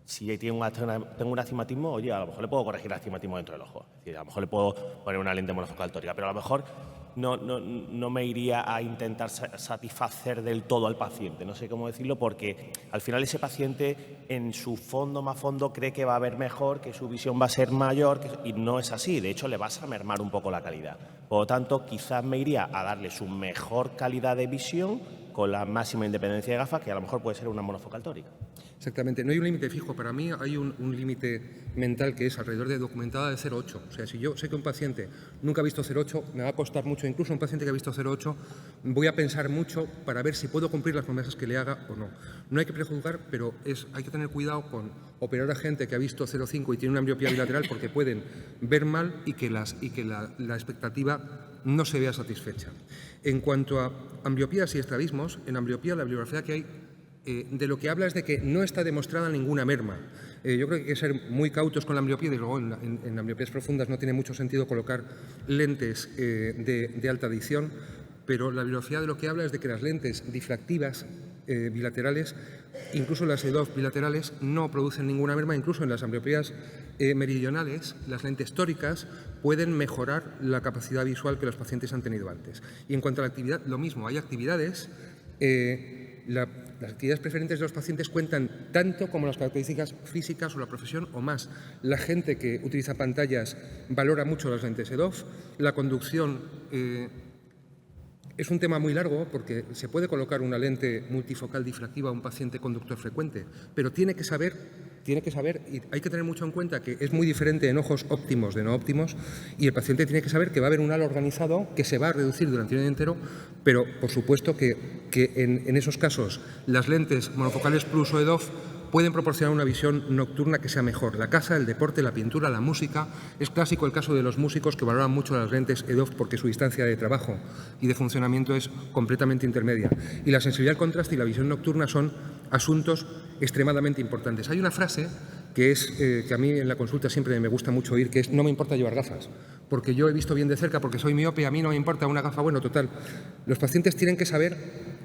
si tengo un astigmatismo, oye, a lo mejor le puedo corregir el astigmatismo dentro del ojo. Es decir, a lo mejor le puedo poner una lente monofocal tórica, pero a lo mejor no me iría a intentar satisfacer del todo al paciente. No sé cómo decirlo, porque al final ese paciente en su fondo más fondo cree que va a ver mejor, que su visión va a ser mayor, y no es así. De hecho, le vas a mermar un poco la calidad. Por lo tanto, quizás me iría a darle su mejor calidad de visión con la máxima independencia de gafas, que a lo mejor puede ser una monofocal tórica. Exactamente. No hay un límite fijo. Para mí hay un límite mental que es alrededor de documentada de 0,8. O sea, si yo sé que un paciente nunca ha visto 0,8, me va a costar mucho. Incluso un paciente que ha visto 0,8, voy a pensar mucho para ver si puedo cumplir las promesas que le haga o no. No hay que prejuzgar, pero hay que tener cuidado con operar a gente que ha visto 0,5 y tiene una ambliopía bilateral porque pueden ver mal y que la expectativa no se vea satisfecha. En cuanto a ambliopías y estrabismos, en ambliopía la bibliografía que hay de lo que habla es de que no está demostrada ninguna merma. Yo creo que hay que ser muy cautos con la ambliopía y luego en ambliopías profundas no tiene mucho sentido colocar lentes de alta adición, pero la bibliografía de lo que habla es de que las lentes difractivas bilaterales, incluso las EDOF bilaterales, no producen ninguna merma. Incluso en las ambliopías meridionales, las lentes tóricas pueden mejorar la capacidad visual que los pacientes han tenido antes. Y en cuanto a la actividad, lo mismo, hay actividades. Las actividades preferentes de los pacientes cuentan tanto como las características físicas o la profesión o más. La gente que utiliza pantallas valora mucho las lentes EDOF. La conducción es un tema muy largo porque se puede colocar una lente multifocal difractiva a un paciente conductor frecuente, pero tiene que saber y hay que tener mucho en cuenta que es muy diferente en ojos óptimos de no óptimos y el paciente tiene que saber que va a haber un halo organizado que se va a reducir durante un año entero, pero por supuesto que en esos casos las lentes monofocales plus o EDOF pueden proporcionar una visión nocturna que sea mejor. La casa, el deporte, la pintura, la música. Es clásico el caso de los músicos que valoran mucho las lentes EDOF porque su distancia de trabajo y de funcionamiento es completamente intermedia. Y la sensibilidad al contraste y la visión nocturna son asuntos extremadamente importantes. Hay una frase que a mí en la consulta siempre me gusta mucho oír, que es: no me importa llevar gafas, porque yo he visto bien de cerca, porque soy miope, a mí no me importa una gafa. Bueno, total, los pacientes tienen que saber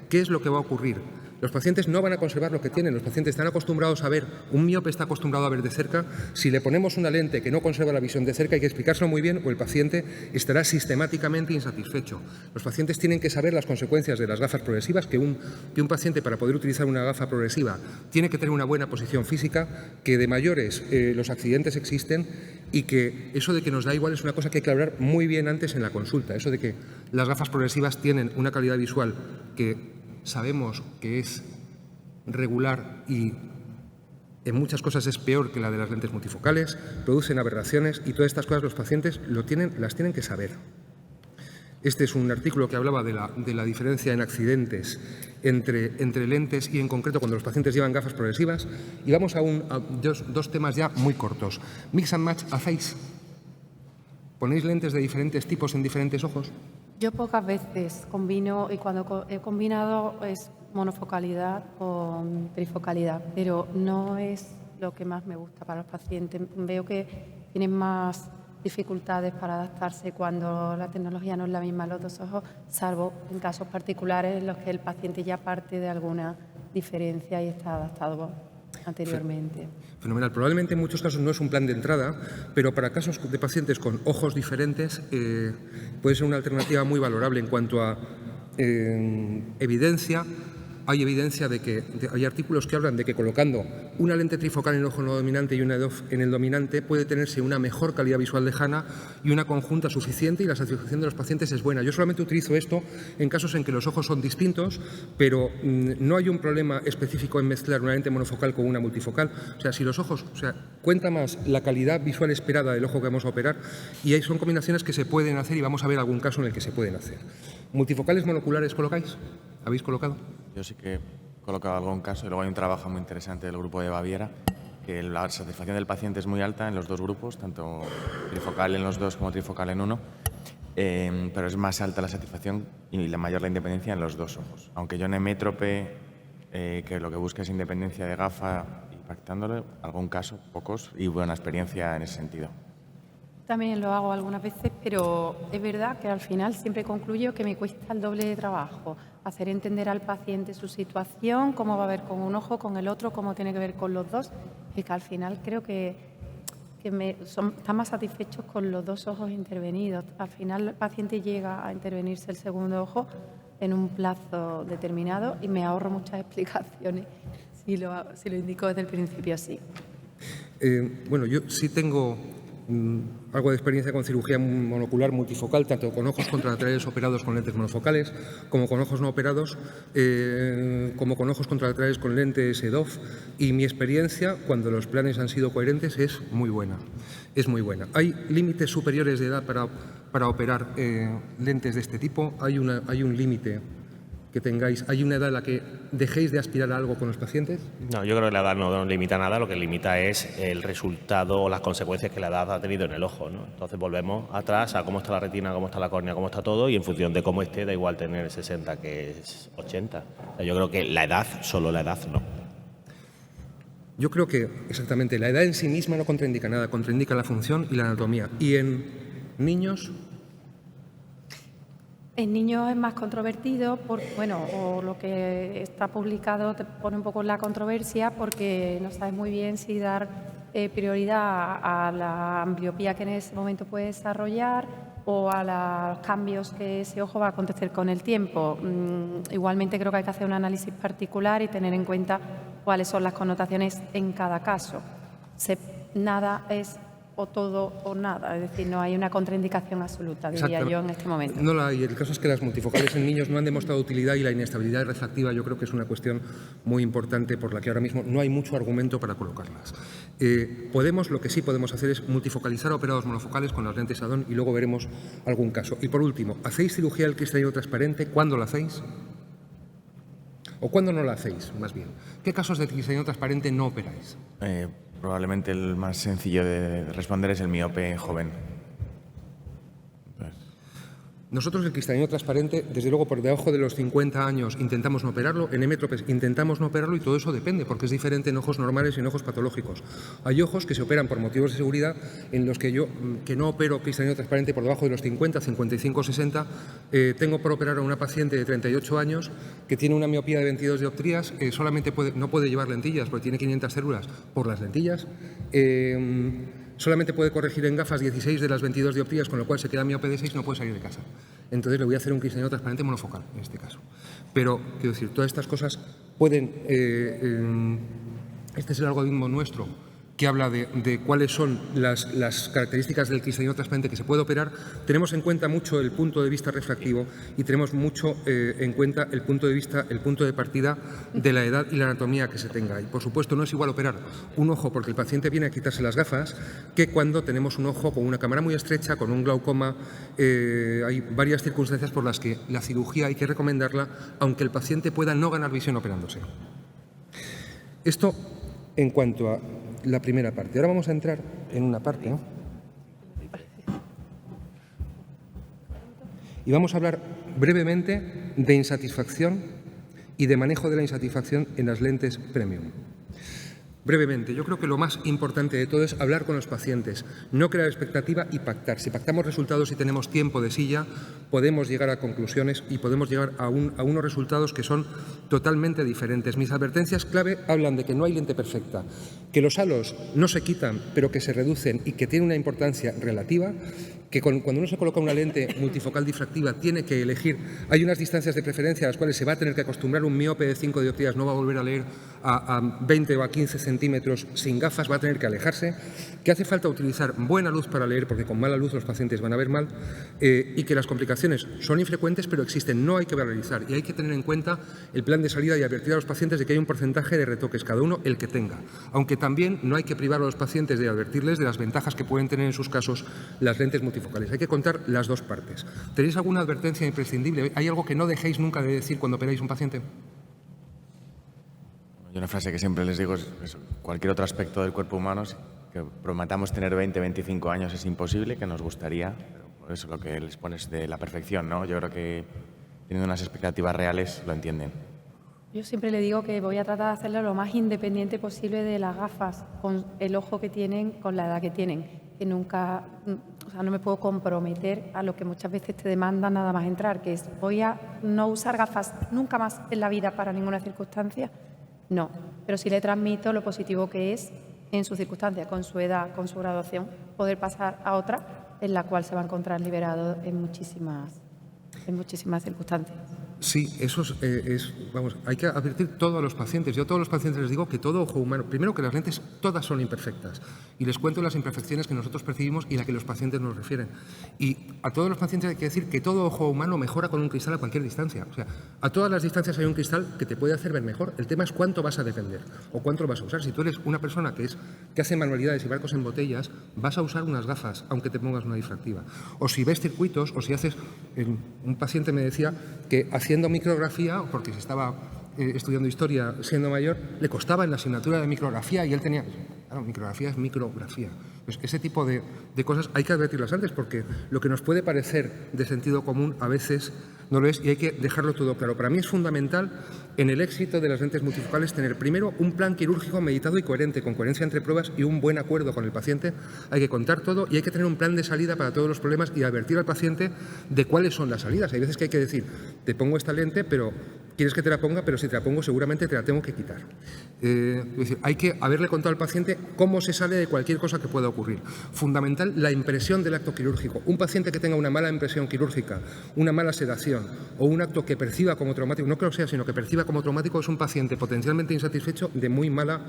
qué es lo que va a ocurrir. Los pacientes no van a conservar lo que tienen. Los pacientes están acostumbrados a ver, un miope está acostumbrado a ver de cerca. Si le ponemos una lente que no conserva la visión de cerca, hay que explicárselo muy bien o el paciente estará sistemáticamente insatisfecho. Los pacientes tienen que saber las consecuencias de las gafas progresivas, que un paciente para poder utilizar una gafa progresiva tiene que tener una buena posición física, que de mayores los accidentes existen y que eso de que nos da igual es una cosa que hay que hablar muy bien antes en la consulta. Eso de que las gafas progresivas tienen una calidad visual que sabemos que es regular y en muchas cosas es peor que la de las lentes multifocales, producen aberraciones y todas estas cosas los pacientes las tienen que saber. Este es un artículo que hablaba de la diferencia en accidentes entre lentes y en concreto cuando los pacientes llevan gafas progresivas. Y vamos a dos temas ya muy cortos. Mix and match hacéis. ¿Ponéis lentes de diferentes tipos en diferentes ojos? Yo pocas veces combino, y cuando he combinado es monofocalidad con trifocalidad, pero no es lo que más me gusta para los pacientes. Veo que tienen más dificultades para adaptarse cuando la tecnología no es la misma en los dos ojos, salvo en casos particulares en los que el paciente ya parte de alguna diferencia y está adaptado anteriormente. Fenomenal. Probablemente en muchos casos no es un plan de entrada, pero para casos de pacientes con ojos diferentes puede ser una alternativa muy valorable en cuanto a evidencia. Hay evidencia de que hay artículos que hablan de que colocando una lente trifocal en el ojo no dominante y una EDOF en el dominante puede tenerse una mejor calidad visual lejana y una conjunta suficiente y la satisfacción de los pacientes es buena. Yo solamente utilizo esto en casos en que los ojos son distintos, pero no hay un problema específico en mezclar una lente monofocal con una multifocal. O sea, si los ojos, cuenta más la calidad visual esperada del ojo que vamos a operar y ahí son combinaciones que se pueden hacer y vamos a ver algún caso en el que se pueden hacer. ¿Multifocales monoculares colocáis? ¿Habéis colocado? Yo sí que he colocado algún caso y luego hay un trabajo muy interesante del grupo de Baviera que la satisfacción del paciente es muy alta en los dos grupos, tanto trifocal en los dos como trifocal en uno, pero es más alta la satisfacción y la mayor la independencia en los dos ojos. Aunque yo en hemétrope, que lo que busca es independencia de gafa, impactándole, algún caso, pocos, y buena experiencia en ese sentido. También lo hago algunas veces, pero es verdad que al final siempre concluyo que me cuesta el doble de trabajo. Hacer entender al paciente su situación, cómo va a ver con un ojo, con el otro, cómo tiene que ver con los dos, y que al final creo que están más satisfechos con los dos ojos intervenidos. Al final el paciente llega a intervenirse el segundo ojo en un plazo determinado y me ahorro muchas explicaciones si lo indico desde el principio así. Bueno, yo sí tengo algo de experiencia con cirugía monocular multifocal, tanto con ojos contralaterales operados con lentes monofocales, como con ojos no operados, como con ojos contralaterales con lentes EDOF, y mi experiencia, cuando los planes han sido coherentes, es muy buena. Es muy buena. Hay límites superiores de edad para operar lentes de este tipo. Hay un límite que tengáis. ¿Hay una edad en la que dejéis de aspirar a algo con los pacientes? No, yo creo que la edad no limita nada, lo que limita es el resultado o las consecuencias que la edad ha tenido en el ojo, ¿no? Entonces volvemos atrás a cómo está la retina, cómo está la córnea, cómo está todo, y en función de cómo esté, da igual tener 60 que 80. O sea, yo creo que la edad, solo la edad, no. Yo creo que exactamente la edad en sí misma no contraindica nada, contraindica la función y la anatomía. Y en niños... En niños es más controvertido, o lo que está publicado te pone un poco en la controversia porque no sabes muy bien si dar prioridad a la ambliopía que en ese momento puede desarrollar o a los cambios que ese ojo va a acontecer con el tiempo. Igualmente creo que hay que hacer un análisis particular y tener en cuenta cuáles son las connotaciones en cada caso. Nada es o todo o nada, es decir, no hay una contraindicación absoluta, diría yo, en este momento. No la hay. El caso es que las multifocales en niños no han demostrado utilidad y la inestabilidad refractiva yo creo que es una cuestión muy importante por la que ahora mismo no hay mucho argumento para colocarlas. Lo que sí podemos hacer es multifocalizar operados monofocales con las lentes Adón y luego veremos algún caso. Y por último, ¿hacéis cirugía del cristalino transparente? ¿Cuándo la hacéis? ¿O cuándo no la hacéis, más bien? ¿Qué casos de cristalino transparente no operáis? Probablemente el más sencillo de responder es el miope joven. Nosotros el cristalino transparente, desde luego por debajo de los 50 años intentamos no operarlo, en hemétropes intentamos no operarlo y todo eso depende porque es diferente en ojos normales y en ojos patológicos. Hay ojos que se operan por motivos de seguridad en los que yo, que no opero cristalino transparente por debajo de los 50, 55, 60, tengo por operar a una paciente de 38 años que tiene una miopía de 22 dioptrías, solamente no puede llevar lentillas porque tiene 500 células por las lentillas. Solamente puede corregir en gafas 16 de las 22 dioptrías, con lo cual se queda miope de 6 y no puede salir de casa. Entonces le voy a hacer un cristalino transparente monofocal, en este caso. Pero, quiero decir, todas estas cosas pueden... este es el algoritmo nuestro que habla de cuáles son las características del cristalino transparente que se puede operar. Tenemos en cuenta mucho el punto de vista refractivo y tenemos mucho en cuenta el punto de partida de la edad y la anatomía que se tenga. Y, por supuesto, no es igual operar un ojo porque el paciente viene a quitarse las gafas que cuando tenemos un ojo con una cámara muy estrecha, con un glaucoma. Hay varias circunstancias por las que la cirugía hay que recomendarla, aunque el paciente pueda no ganar visión operándose. Esto en cuanto a la primera parte. Ahora vamos a entrar en una parte, ¿no? Y vamos a hablar brevemente de insatisfacción y de manejo de la insatisfacción en las lentes premium. Brevemente, yo creo que lo más importante de todo es hablar con los pacientes, no crear expectativa y pactar. Si pactamos resultados y tenemos tiempo de silla, podemos llegar a conclusiones y podemos llegar a unos resultados que son totalmente diferentes. Mis advertencias clave hablan de que no hay lente perfecta, que los halos no se quitan, pero que se reducen y que tienen una importancia relativa, que cuando uno se coloca una lente multifocal difractiva tiene que elegir, hay unas distancias de preferencia a las cuales se va a tener que acostumbrar. Un miope de 5 dioptrías no va a volver a leer a 20 o a 15 centímetros sin gafas, va a tener que alejarse, que hace falta utilizar buena luz para leer porque con mala luz los pacientes van a ver mal, y que las complicaciones son infrecuentes pero existen, no hay que valorizar y hay que tener en cuenta el plan de salida y advertir a los pacientes de que hay un porcentaje de retoques, cada uno el que tenga, aunque también no hay que privar a los pacientes de advertirles de las ventajas que pueden tener en sus casos las lentes multifocales. Hay que contar las dos partes. ¿Tenéis alguna advertencia imprescindible? ¿Hay algo que no dejéis nunca de decir cuando operáis un paciente? Yo una frase que siempre les digo es cualquier otro aspecto del cuerpo humano, que prometamos tener 20, 25 años es imposible, que nos gustaría, pero por eso lo que les pones de la perfección, ¿no? Yo creo que teniendo unas expectativas reales lo entienden. Yo siempre le digo que voy a tratar de hacerlo lo más independiente posible de las gafas, con el ojo que tienen, con la edad que tienen, que nunca, o sea, no me puedo comprometer a lo que muchas veces te demandan nada más entrar, que es voy a no usar gafas nunca más en la vida para ninguna circunstancia. No, pero sí le transmito lo positivo que es en su circunstancia, con su edad, con su graduación, poder pasar a otra en la cual se va a encontrar liberado en muchísimas circunstancias. Sí, eso vamos, hay que advertir todo a los pacientes. Yo a todos los pacientes les digo que todo ojo humano, primero que las lentes todas son imperfectas y les cuento las imperfecciones que nosotros percibimos y las que los pacientes nos refieren. Y a todos los pacientes hay que decir que todo ojo humano mejora con un cristal a cualquier distancia. O sea, a todas las distancias hay un cristal que te puede hacer ver mejor. El tema es cuánto vas a depender o cuánto lo vas a usar. Si tú eres una persona que hace manualidades y barcos en botellas, vas a usar unas gafas, aunque te pongas una difractiva. O si ves circuitos, o si haces... Un paciente me decía que haciendo micrografía, porque se estaba estudiando historia siendo mayor, le costaba en la asignatura de micrografía y él tenía... Claro, micrografía es micrografía. Pues ese tipo de cosas hay que advertirlas antes porque lo que nos puede parecer de sentido común a veces no lo es y hay que dejarlo todo claro. Para mí es fundamental en el éxito de las lentes multifocales tener primero un plan quirúrgico meditado y coherente, con coherencia entre pruebas y un buen acuerdo con el paciente. Hay que contar todo y hay que tener un plan de salida para todos los problemas y advertir al paciente de cuáles son las salidas. Hay veces que hay que decir, te pongo esta lente, pero quieres que te la ponga, pero si te la pongo seguramente te la tengo que quitar. Es decir, hay que haberle contado al paciente cómo se sale de cualquier cosa que pueda ocurrir. Fundamental la impresión del acto quirúrgico. Un paciente que tenga una mala impresión quirúrgica, una mala sedación o un acto que perciba como traumático, no que lo sea, sino que perciba como traumático, es un paciente potencialmente insatisfecho de muy mala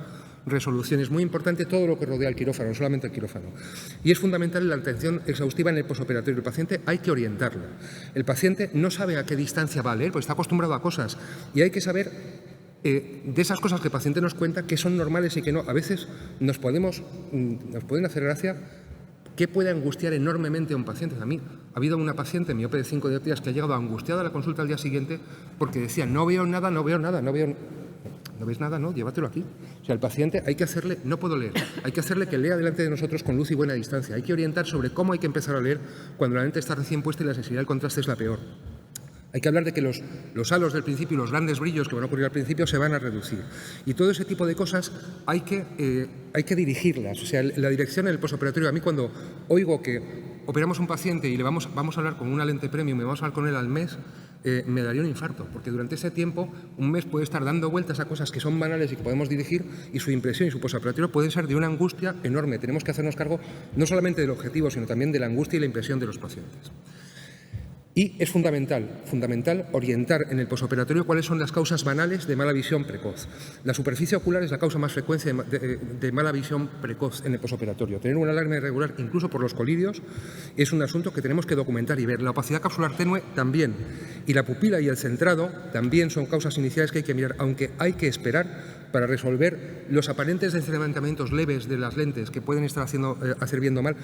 resolución. Es muy importante todo lo que rodea el quirófano, no solamente el quirófano. Y es fundamental la atención exhaustiva en el posoperatorio. El paciente hay que orientarlo. El paciente no sabe a qué distancia va a leer, porque está acostumbrado a cosas y hay que saber de esas cosas que el paciente nos cuenta que son normales y que no. A veces nos pueden hacer gracia que puede angustiar enormemente a un paciente. A mí ha habido una paciente miope de 5 dioptrías que ha llegado angustiada a la consulta al día siguiente porque decía no veo nada. ¿no ves nada? No, llévatelo aquí. O sea, el paciente hay que hacerle, no puedo leer, hay que hacerle que lea delante de nosotros con luz y buena distancia. Hay que orientar sobre cómo hay que empezar a leer cuando la lente está recién puesta y la sensibilidad del contraste es la peor. Hay que hablar de que los halos del principio y los grandes brillos que van a ocurrir al principio se van a reducir. Y todo ese tipo de cosas hay que dirigirlas. O sea, la dirección en el posoperatorio, a mí cuando oigo que operamos un paciente y le vamos a hablar con una lente premium y vamos a hablar con él al mes, me daría un infarto, porque durante ese tiempo, un mes puede estar dando vueltas a cosas que son banales y que podemos dirigir, y su impresión y su posoperatorio pueden ser de una angustia enorme. Tenemos que hacernos cargo no solamente del objetivo, sino también de la angustia y la impresión de los pacientes. Y es fundamental orientar en el posoperatorio cuáles son las causas banales de mala visión precoz. La superficie ocular es la causa más frecuente de mala visión precoz en el posoperatorio. Tener una alarma irregular, incluso por los colidios, es un asunto que tenemos que documentar y ver. La opacidad capsular tenue también. Y la pupila y el centrado también son causas iniciales que hay que mirar, aunque hay que esperar para resolver los aparentes descentramientos leves de las lentes que pueden estar hacer viendo mal.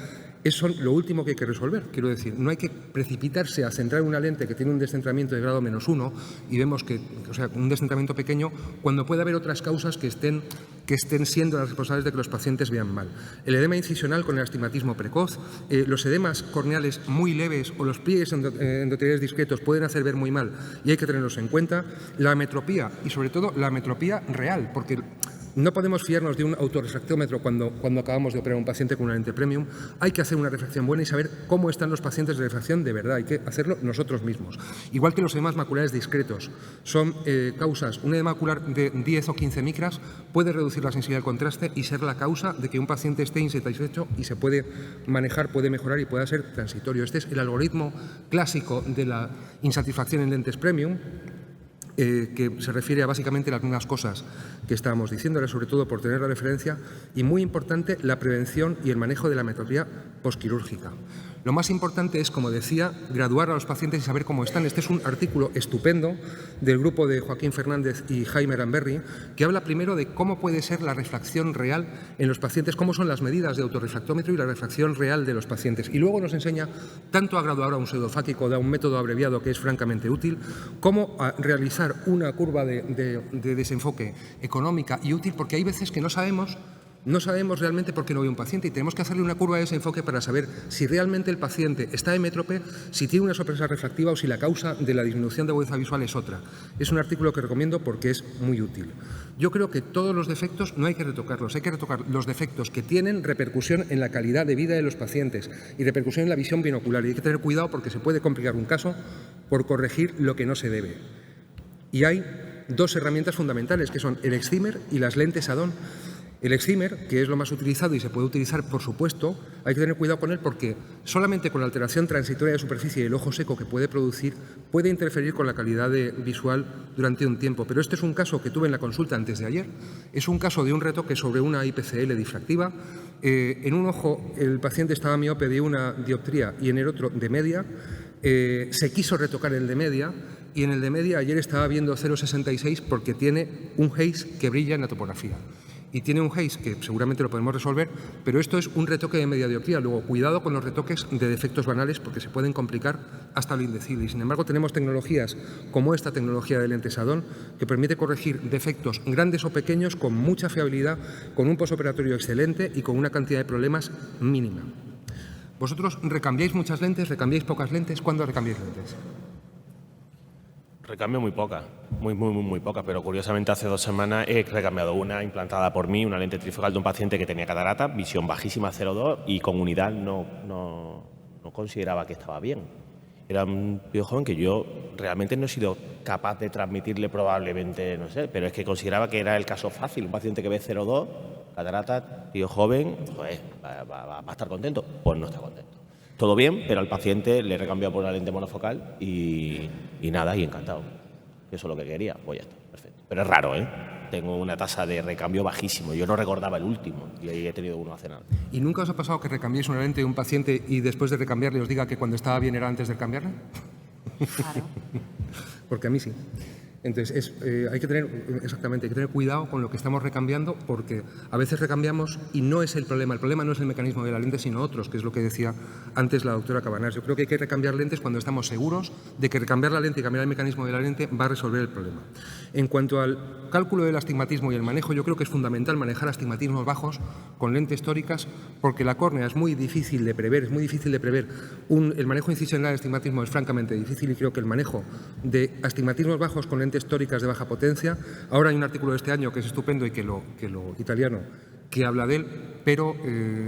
Eso es lo último que hay que resolver. Quiero decir, no hay que precipitarse a centrar una lente que tiene un descentramiento de grado -1 y vemos que, o sea, un descentramiento pequeño, cuando puede haber otras causas que estén siendo las responsables de que los pacientes vean mal. El edema incisional con el astigmatismo precoz, los edemas corneales muy leves o los pliegues endoteliales discretos pueden hacer ver muy mal y hay que tenerlos en cuenta. La ametropía y sobre todo la ametropía real, porque no podemos fiarnos de un autorrefractómetro cuando acabamos de operar a un paciente con una lente premium. Hay que hacer una refracción buena y saber cómo están los pacientes de refracción de verdad. Hay que hacerlo nosotros mismos. Igual que los edemas maculares discretos son causas. Un edema macular de 10 o 15 micras puede reducir la sensibilidad al contraste y ser la causa de que un paciente esté insatisfecho y se puede manejar, puede mejorar y pueda ser transitorio. Este es el algoritmo clásico de la insatisfacción en lentes premium, que se refiere a básicamente las mismas cosas que estábamos diciéndole, sobre todo por tener la referencia, y muy importante, la prevención y el manejo de la ametropía posquirúrgica. Lo más importante es, como decía, graduar a los pacientes y saber cómo están. Este es un artículo estupendo del grupo de Joaquín Fernández y Jaime Aramberri, que habla primero de cómo puede ser la refracción real en los pacientes, cómo son las medidas de autorrefractómetro y la refracción real de los pacientes. Y luego nos enseña tanto a graduar a un pseudofáquico, da un método abreviado que es francamente útil, como a realizar una curva de desenfoque económica y útil, porque hay veces que no sabemos realmente por qué no ve un paciente y tenemos que hacerle una curva de desenfoque para saber si realmente el paciente está hemétrope, si tiene una sorpresa refractiva o si la causa de la disminución de agudeza visual es otra. Es un artículo que recomiendo porque es muy útil. Yo creo que todos los defectos no hay que retocarlos, hay que retocar los defectos que tienen repercusión en la calidad de vida de los pacientes y repercusión en la visión binocular. Y hay que tener cuidado porque se puede complicar un caso por corregir lo que no se debe. Y hay dos herramientas fundamentales, que son el excimer y las lentes Adón. El excimer, que es lo más utilizado y se puede utilizar, por supuesto, hay que tener cuidado con él porque solamente con la alteración transitoria de superficie y el ojo seco que puede producir, puede interferir con la calidad visual durante un tiempo. Pero este es un caso que tuve en la consulta antes de ayer. Es un caso de un retoque sobre una IPCL difractiva. En un ojo el paciente estaba miope de una dioptría y en el otro de media. Se quiso retocar el de media y en el de media ayer estaba viendo 0,66 porque tiene un haze que brilla en la topografía. Y tiene un haze que seguramente lo podemos resolver, pero esto es un retoque de media dioptría. Luego, cuidado con los retoques de defectos banales porque se pueden complicar hasta lo indecible. Y sin embargo, tenemos tecnologías como esta tecnología de lentes Adón que permite corregir defectos grandes o pequeños con mucha fiabilidad, con un posoperatorio excelente y con una cantidad de problemas mínima. ¿Vosotros recambiáis muchas lentes? ¿Recambiáis pocas lentes? ¿Cuándo recambiáis lentes? Recambio muy poca, muy poca, pero curiosamente hace 2 semanas he recambiado una implantada por mí, una lente trifocal de un paciente que tenía catarata, visión bajísima 0,2 y con unidad no consideraba que estaba bien. Era un tío joven que yo realmente no he sido capaz de transmitirle probablemente, no sé, pero es que consideraba que era el caso fácil, un paciente que ve 0,2, catarata, tío joven, pues va a estar contento, pues no está contento. Todo bien, pero al paciente le he recambiado por una lente monofocal y nada, y encantado. Eso es lo que quería, pues ya está, perfecto. Pero es raro, ¿eh? Tengo una tasa de recambio bajísimo. Yo no recordaba el último y ahí he tenido uno hace nada. ¿Y nunca os ha pasado que recambiéis una lente de un paciente y después de recambiarle os diga que cuando estaba bien era antes de cambiarla? Claro. Porque a mí sí. Entonces, hay que tener cuidado con lo que estamos recambiando, porque a veces recambiamos y no es el problema no es el mecanismo de la lente, sino otros, que es lo que decía antes la doctora Cabanás. Yo creo que hay que recambiar lentes cuando estamos seguros de que recambiar la lente y cambiar el mecanismo de la lente va a resolver el problema. En cuanto al cálculo del astigmatismo y el manejo, yo creo que es fundamental manejar astigmatismos bajos con lentes tóricas, porque la córnea es muy difícil de prever, el manejo incisional de astigmatismo es francamente difícil, y creo que el manejo de astigmatismos bajos con lentes tóricas de baja potencia, ahora hay un artículo de este año que es estupendo y que lo italiano, que habla de él, pero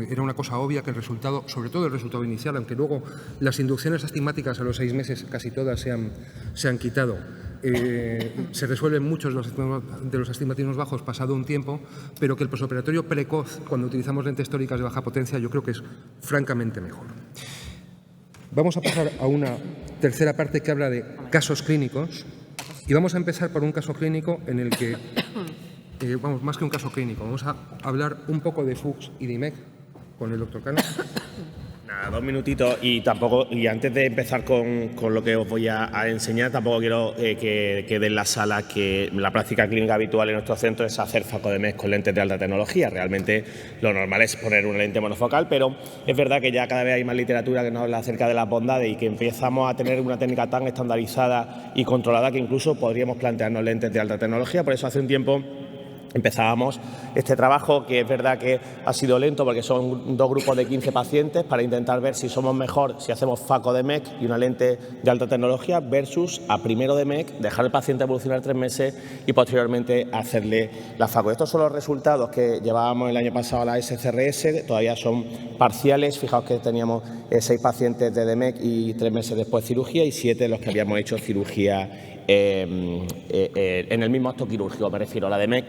era una cosa obvia que el resultado, sobre todo el resultado inicial, aunque luego las inducciones astigmáticas a los 6 meses casi todas se han quitado, se resuelven muchos de los astigmatismos bajos pasado un tiempo, pero que el posoperatorio precoz, cuando utilizamos lentes tóricas de baja potencia, yo creo que es francamente mejor. Vamos a pasar a una tercera parte que habla de casos clínicos, y vamos a empezar por un caso clínico en el que, más que un caso clínico, vamos a hablar un poco de Fuchs y de IMEC con el doctor Cano. Nada, 2 minutitos y antes de empezar con lo que os voy a enseñar, tampoco quiero que quede en la sala que la práctica clínica habitual en nuestro centro es hacer FACO-DMEC con lentes de alta tecnología. Realmente lo normal es poner una lente monofocal, pero es verdad que ya cada vez hay más literatura que nos habla acerca de las bondades y que empezamos a tener una técnica tan estandarizada y controlada que incluso podríamos plantearnos lentes de alta tecnología. Por eso hace un tiempo empezábamos este trabajo, que es verdad que ha sido lento porque son 2 grupos de 15 pacientes para intentar ver si somos mejor si hacemos FACO-DMEC y una lente de alta tecnología versus a primero DMEC, dejar al paciente evolucionar 3 meses y posteriormente hacerle la FACO. Estos son los resultados que llevábamos el año pasado a la SCRS, todavía son parciales. Fijaos que teníamos 6 pacientes de DMEC y 3 meses después cirugía y 7 los que habíamos hecho cirugía en el mismo acto quirúrgico, me refiero a la DMEC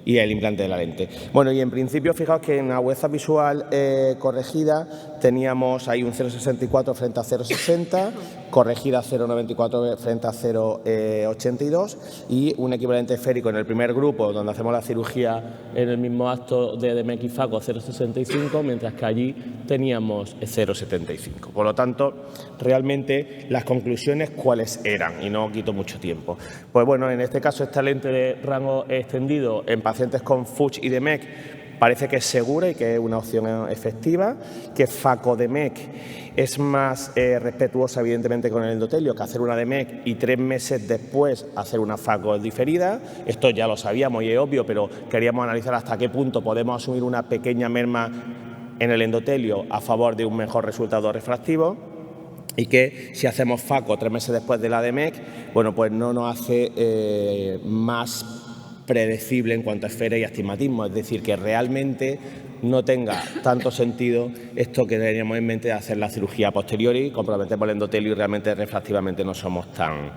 y el implante de la lente. Bueno, y en principio, fijaos que en la agudeza visual corregida teníamos ahí un 0,64 frente a 0,60, corregida 0,94 frente a 0,82 y un equivalente esférico en el primer grupo, donde hacemos la cirugía en el mismo acto de DMEC y FACO, 0,65, mientras que allí teníamos 0,75. Por lo tanto, realmente las conclusiones, ¿cuáles eran? Y no quito mucho tiempo. Pues bueno, en este caso, esta lente de rango extendido en pacientes con Fuchs y DMEC parece que es segura y que es una opción efectiva, que FACO-DMEC es más respetuosa, evidentemente, con el endotelio que hacer una DMEC y 3 meses después hacer una FACO diferida. Esto ya lo sabíamos y es obvio, pero queríamos analizar hasta qué punto podemos asumir una pequeña merma en el endotelio a favor de un mejor resultado refractivo. Y que si hacemos FACO 3 meses después de la DMEC, bueno, pues no nos hace más predecible en cuanto a esfera y astigmatismo, es decir, que realmente no tenga tanto sentido esto que teníamos en mente de hacer la cirugía posteriori, comprometemos el endotelio y realmente refractivamente no somos tan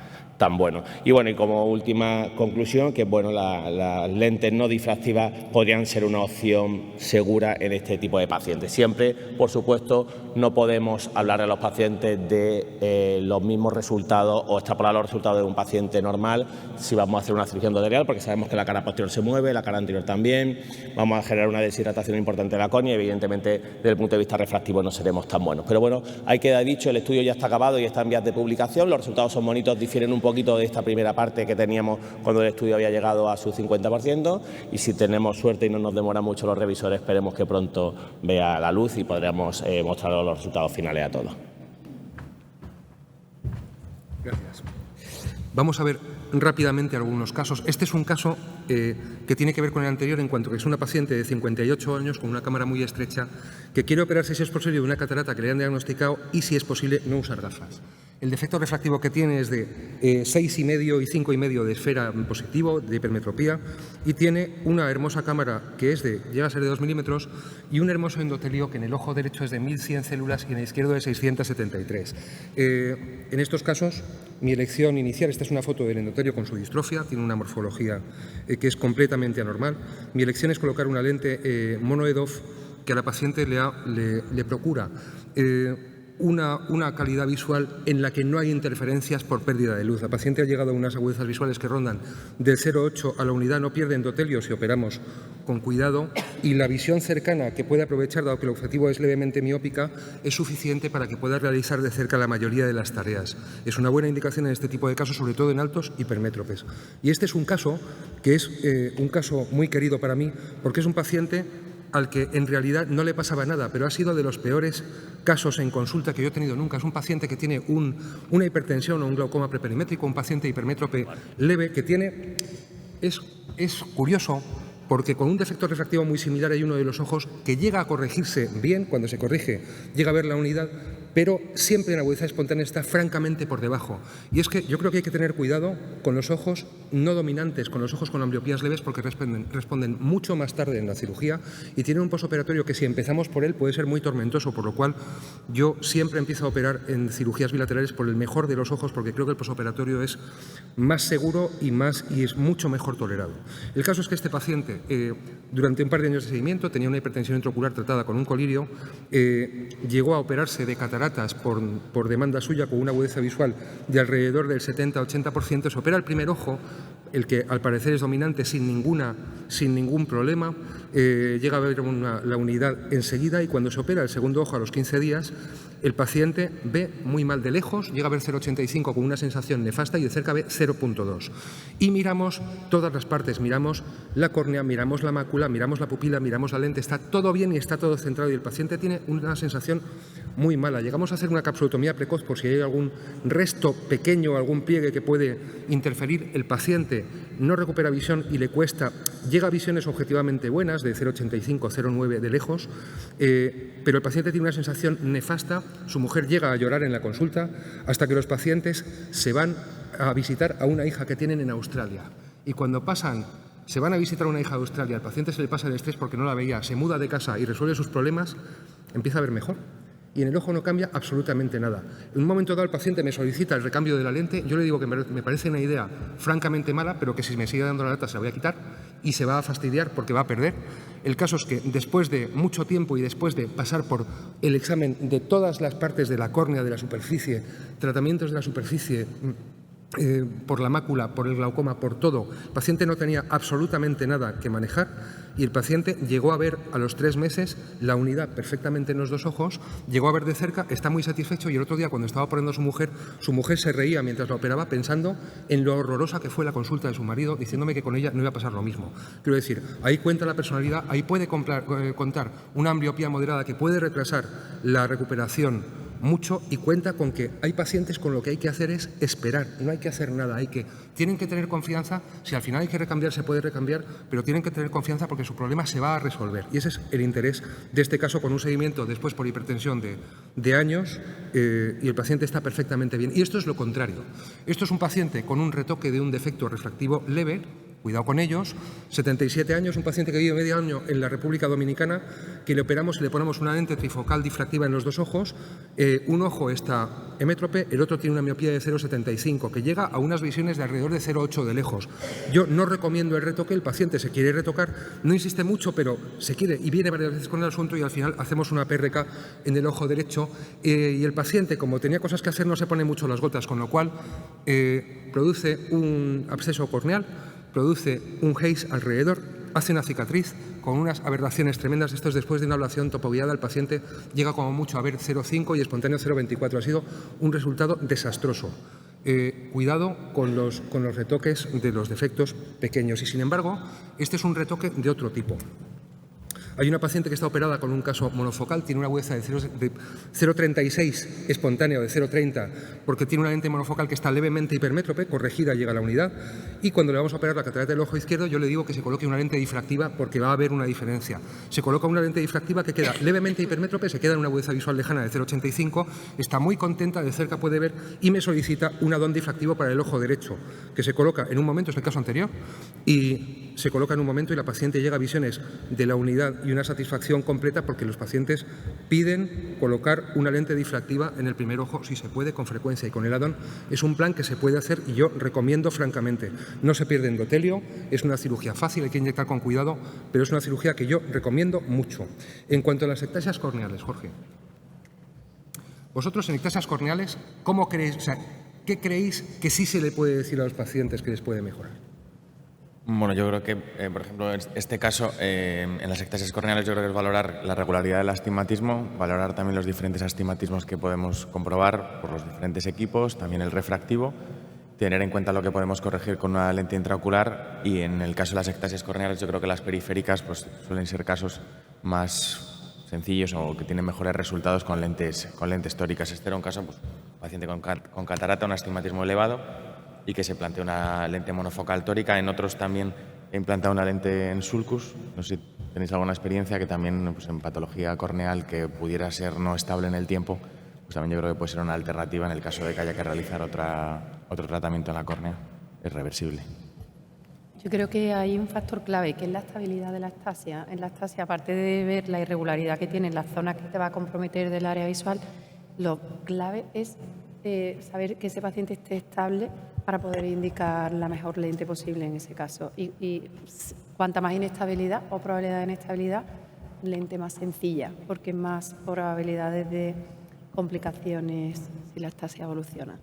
buenos. Y bueno, y como última conclusión, que bueno, las lentes no difractivas podrían ser una opción segura en este tipo de pacientes. Siempre, por supuesto, no podemos hablar a los pacientes de los mismos resultados o extrapolar los resultados de un paciente normal si vamos a hacer una cirugía endotelial, porque sabemos que la cara posterior se mueve, la cara anterior también, vamos a generar una deshidratación importante de la córnea y evidentemente desde el punto de vista refractivo no seremos tan buenos. Pero bueno, hay que dar dicho, el estudio ya está acabado y está en vías de publicación, los resultados son bonitos, difieren un poquito de esta primera parte que teníamos cuando el estudio había llegado a su 50% y si tenemos suerte y no nos demora mucho los revisores, esperemos que pronto vea la luz y podremos mostrar los resultados finales a todos. Gracias. Vamos a ver rápidamente algunos casos. Este es un caso que tiene que ver con el anterior en cuanto que es una paciente de 58 años con una cámara muy estrecha que quiere operarse si es posible de una catarata que le han diagnosticado y si es posible no usar gafas. El defecto refractivo que tiene es de 6,5 y 5,5 de esfera positivo, de hipermetropía, y tiene una hermosa cámara que llega a ser de 2 milímetros y un hermoso endotelio que en el ojo derecho es de 1.100 células y en el izquierdo de 673. En estos casos, mi elección inicial, esta es una foto del endotelio con su distrofia, tiene una morfología que es completamente anormal. Mi elección es colocar una lente mono EDOF que a la paciente le procura una calidad visual en la que no hay interferencias por pérdida de luz. La paciente ha llegado a unas agudezas visuales que rondan del 0,8 a la unidad, no pierde endotelio si operamos con cuidado, y la visión cercana que puede aprovechar, dado que el objetivo es levemente miópica, es suficiente para que pueda realizar de cerca la mayoría de las tareas. Es una buena indicación en este tipo de casos, sobre todo en altos hipermétropes. Y este es un caso que es un caso muy querido para mí, porque es un paciente al que en realidad no le pasaba nada, pero ha sido de los peores casos en consulta que yo he tenido nunca. Es un paciente que tiene una hipertensión o un glaucoma preperimétrico, un paciente hipermétrope leve que tiene... Es curioso porque con un defecto refractivo muy similar hay uno de los ojos que llega a corregirse bien, cuando se corrige llega a ver la unidad, pero siempre en agudeza espontánea está francamente por debajo. Y es que yo creo que hay que tener cuidado con los ojos no dominantes, con los ojos con ambliopías leves, porque responden mucho más tarde en la cirugía y tienen un posoperatorio que si empezamos por él puede ser muy tormentoso, por lo cual yo siempre empiezo a operar en cirugías bilaterales por el mejor de los ojos, porque creo que el posoperatorio es más seguro y es mucho mejor tolerado. El caso es que este paciente, durante un par de años de seguimiento, tenía una hipertensión intraocular tratada con un colirio, llegó a operarse de cataratas por demanda suya con una agudeza visual de alrededor del 70-80%, se opera el primer ojo, el que al parecer es dominante sin ningún problema, llega a ver la unidad enseguida, y cuando se opera el segundo ojo a los 15 días, el paciente ve muy mal de lejos, llega a ver 0,85 con una sensación nefasta y de cerca ve 0,2. Y miramos todas las partes, miramos la córnea, miramos la mácula, miramos la pupila, miramos la lente, está todo bien y está todo centrado y el paciente tiene una sensación muy mala. Llegamos a hacer una capsulotomía precoz por si hay algún resto pequeño, algún pliegue que puede interferir. El paciente no recupera visión y le cuesta, llega a visiones objetivamente buenas de 0,85, 0,9 de lejos, pero el paciente tiene una sensación nefasta. Su mujer llega a llorar en la consulta hasta que los pacientes se van a visitar a una hija que tienen en Australia. Y cuando se van a visitar a una hija de Australia, al paciente se le pasa el estrés porque no la veía, se muda de casa y resuelve sus problemas, empieza a ver mejor. Y en el ojo no cambia absolutamente nada. En un momento dado el paciente me solicita el recambio de la lente, yo le digo que me parece una idea francamente mala, pero que si me sigue dando la lata se la voy a quitar y se va a fastidiar porque va a perder. El caso es que después de mucho tiempo y después de pasar por el examen de todas las partes de la córnea, de la superficie, tratamientos de la superficie, por la mácula, por el glaucoma, por todo, el paciente no tenía absolutamente nada que manejar y el paciente llegó a ver a los 3 meses la unidad perfectamente en los dos ojos, llegó a ver de cerca, está muy satisfecho y el otro día cuando estaba operando a su mujer se reía mientras la operaba pensando en lo horrorosa que fue la consulta de su marido, diciéndome que con ella no iba a pasar lo mismo. Quiero decir, ahí cuenta la personalidad, ahí puede contar una ambliopía moderada que puede retrasar la recuperación mucho y cuenta con que hay pacientes con lo que hay que hacer es esperar, no hay que hacer nada, tienen que tener confianza, si al final hay que recambiar se puede recambiar, pero tienen que tener confianza porque su problema se va a resolver y ese es el interés de este caso con un seguimiento después por hipertensión de años y el paciente está perfectamente bien. Y esto es lo contrario, esto es un paciente con un retoque de un defecto refractivo leve, cuidado con ellos, 77 años, un paciente que vive medio año en la República Dominicana, que le operamos y le ponemos una lente trifocal difractiva en los dos ojos, un ojo está hemétrope, el otro tiene una miopía de 0,75, que llega a unas visiones de alrededor de 0,8 de lejos. Yo no recomiendo el retoque, el paciente se quiere retocar, no insiste mucho, pero se quiere y viene varias veces con el asunto y al final hacemos una PRK en el ojo derecho y el paciente, como tenía cosas que hacer, no se pone mucho las gotas, con lo cual produce un absceso corneal, produce un haze alrededor, hace una cicatriz con unas aberraciones tremendas. Esto es después de una ablación topoguiada, el paciente llega como mucho a ver 0,5 y espontáneo 0,24. Ha sido un resultado desastroso. Cuidado con los retoques de los defectos pequeños y, sin embargo, este es un retoque de otro tipo. Hay una paciente que está operada con un caso monofocal, tiene una agudeza de 0,36 espontánea o de 0,30 porque tiene una lente monofocal que está levemente hipermétrope, corregida llega a la unidad y cuando le vamos a operar la catarata del ojo izquierdo yo le digo que se coloque una lente difractiva porque va a haber una diferencia. Se coloca una lente difractiva que queda levemente hipermétrope, se queda en una agudeza visual lejana de 0,85, está muy contenta, de cerca puede ver y me solicita un add-on difractivo para el ojo derecho que se coloca en un momento, es el caso anterior, y se coloca en un momento y la paciente llega a visiones de la unidad y una satisfacción completa porque los pacientes piden colocar una lente difractiva en el primer ojo si se puede con frecuencia y con el add-on es un plan que se puede hacer y yo recomiendo francamente. No se pierde endotelio, es una cirugía fácil, hay que inyectar con cuidado, pero es una cirugía que yo recomiendo mucho. En cuanto a las ectasias corneales, Jorge. Vosotros en ectasias corneales, ¿cómo creéis, o sea, qué creéis que sí se le puede decir a los pacientes que les puede mejorar? Bueno, yo creo que, por ejemplo, en este caso, en las ectasias corneales, yo creo que es valorar la regularidad del astigmatismo, valorar también los diferentes astigmatismos que podemos comprobar por los diferentes equipos, también el refractivo, tener en cuenta lo que podemos corregir con una lente intraocular y en el caso de las ectasias corneales yo creo que las periféricas pues, suelen ser casos más sencillos o que tienen mejores resultados con lentes tóricas. Este era un caso, pues, paciente con catarata, un astigmatismo elevado y que se plantea una lente monofocal tórica. En otros también he implantado una lente en sulcus. No sé si tenéis alguna experiencia que también pues, en patología corneal que pudiera ser no estable en el tiempo, pues también yo creo que puede ser una alternativa en el caso de que haya que realizar otro tratamiento en la córnea. Es reversible. Yo creo que hay un factor clave, que es la estabilidad de la ectasia. En la ectasia, aparte de ver la irregularidad que tiene en las zonas que te va a comprometer del área visual, lo clave es saber que ese paciente esté estable para poder indicar la mejor lente posible en ese caso. Y cuanta más inestabilidad o probabilidad de inestabilidad, lente más sencilla, porque más probabilidades de complicaciones si la ectasia evoluciona.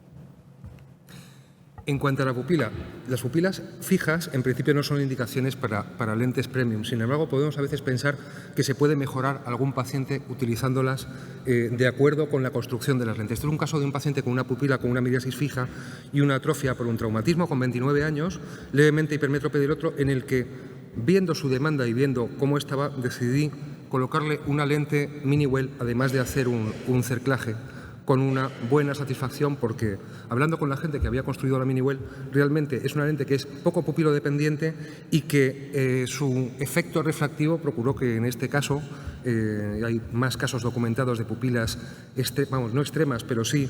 En cuanto a la pupila, las pupilas fijas en principio no son indicaciones para lentes premium. Sin embargo, podemos a veces pensar que se puede mejorar algún paciente utilizándolas de acuerdo con la construcción de las lentes. Este es un caso de un paciente con una pupila con una miriasis fija y una atrofia por un traumatismo con 29 años, levemente hipermétrope del otro, en el que, viendo su demanda y viendo cómo estaba, decidí colocarle una lente Mini-Well, además de hacer un cerclaje, con una buena satisfacción, porque hablando con la gente que había construido la Mini-Well, realmente es una lente que es poco pupilodependiente y que su efecto refractivo procuró que en este caso, hay más casos documentados de pupilas, no extremas, pero sí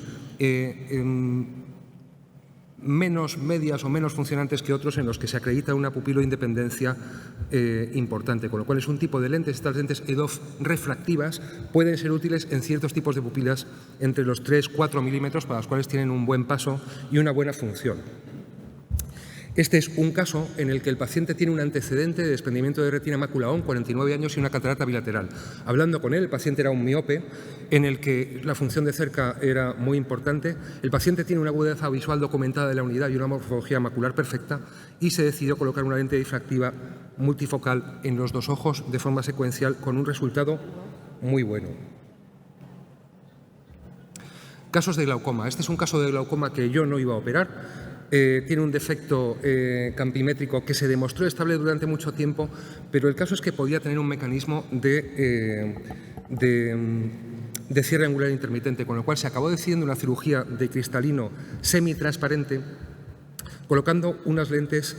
menos medias o menos funcionantes que otros en los que se acredita una pupiloindependencia importante, con lo cual es un tipo de lentes. Estas lentes EDOF refractivas pueden ser útiles en ciertos tipos de pupilas entre los 3-4 milímetros, para las cuales tienen un buen paso y una buena función. Este es un caso en el que el paciente tiene un antecedente de desprendimiento de retina mácula ON, 49 años y una catarata bilateral. Hablando con él, el paciente era un miope en el que la función de cerca era muy importante. El paciente tiene una agudeza visual documentada de la unidad y una morfología macular perfecta y se decidió colocar una lente difractiva multifocal en los dos ojos de forma secuencial con un resultado muy bueno. Casos de glaucoma. Este es un caso de glaucoma que yo no iba a operar. Tiene un defecto campimétrico que se demostró estable durante mucho tiempo, pero el caso es que podía tener un mecanismo de cierre angular intermitente, con lo cual se acabó decidiendo una cirugía de cristalino semitransparente, colocando unas lentes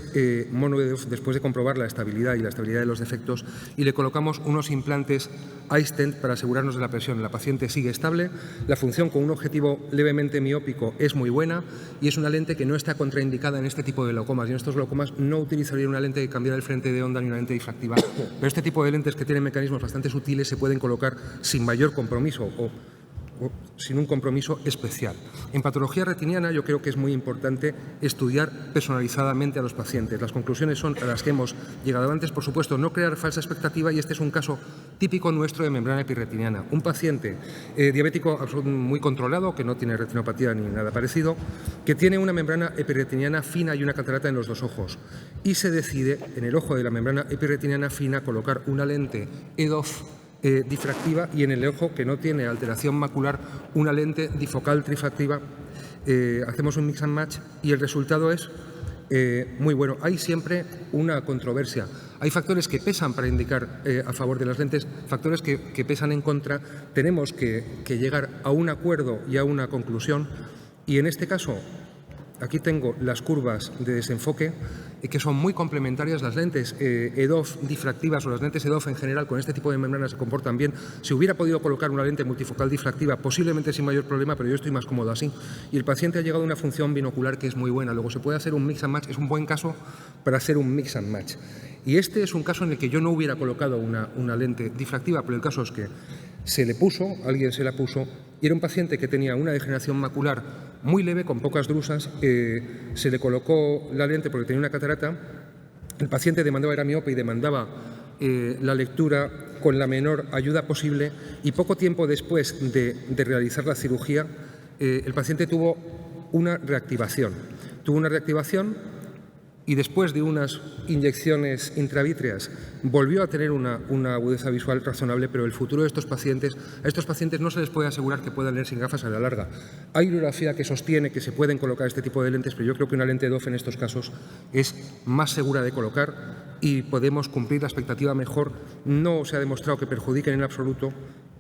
mono EDOF después de comprobar la estabilidad de los defectos, y le colocamos unos implantes iStent para asegurarnos de la presión. La paciente sigue estable, la función con un objetivo levemente miópico es muy buena y es una lente que no está contraindicada en este tipo de glaucomas. Y en estos glaucomas no utilizaría una lente que cambiara el frente de onda ni una lente difractiva, pero este tipo de lentes que tienen mecanismos bastante sutiles se pueden colocar sin mayor compromiso o sin un compromiso especial. En patología retiniana yo creo que es muy importante estudiar personalizadamente a los pacientes. Las conclusiones son a las que hemos llegado antes. Por supuesto, no crear falsa expectativa, y este es un caso típico nuestro de membrana epirretiniana. Un paciente diabético muy controlado, que no tiene retinopatía ni nada parecido, que tiene una membrana epirretiniana fina y una catarata en los dos ojos, y se decide en el ojo de la membrana epirretiniana fina colocar una lente EDOF difractiva, y en el ojo que no tiene alteración macular una lente difocal trifractiva. Hacemos un mix and match y el resultado es muy bueno. Hay siempre una controversia. Hay factores que pesan para indicar a favor de las lentes, factores que pesan en contra. Tenemos que llegar a un acuerdo y a una conclusión, y en este caso aquí tengo las curvas de desenfoque, que son muy complementarias. Las lentes EDOF difractivas o las lentes EDOF en general con este tipo de membranas se comportan bien. Se hubiera podido colocar una lente multifocal difractiva, posiblemente sin mayor problema, pero yo estoy más cómodo así. Y el paciente ha llegado a una función binocular que es muy buena. Luego se puede hacer un mix and match, es un buen caso para hacer un mix and match. Y este es un caso en el que yo no hubiera colocado una lente difractiva, pero el caso es que alguien se la puso, y era un paciente que tenía una degeneración macular muy leve, con pocas drusas. Se le colocó la lente porque tenía una catarata. El paciente era miope y demandaba la lectura con la menor ayuda posible y poco tiempo después de realizar la cirugía, el paciente tuvo una reactivación. Y después de unas inyecciones intravítreas volvió a tener una agudeza visual razonable, pero el futuro de a estos pacientes no se les puede asegurar que puedan leer sin gafas a la larga. Hay bibliografía que sostiene que se pueden colocar este tipo de lentes, pero yo creo que una lente DOF en estos casos es más segura de colocar y podemos cumplir la expectativa mejor. No se ha demostrado que perjudiquen en absoluto,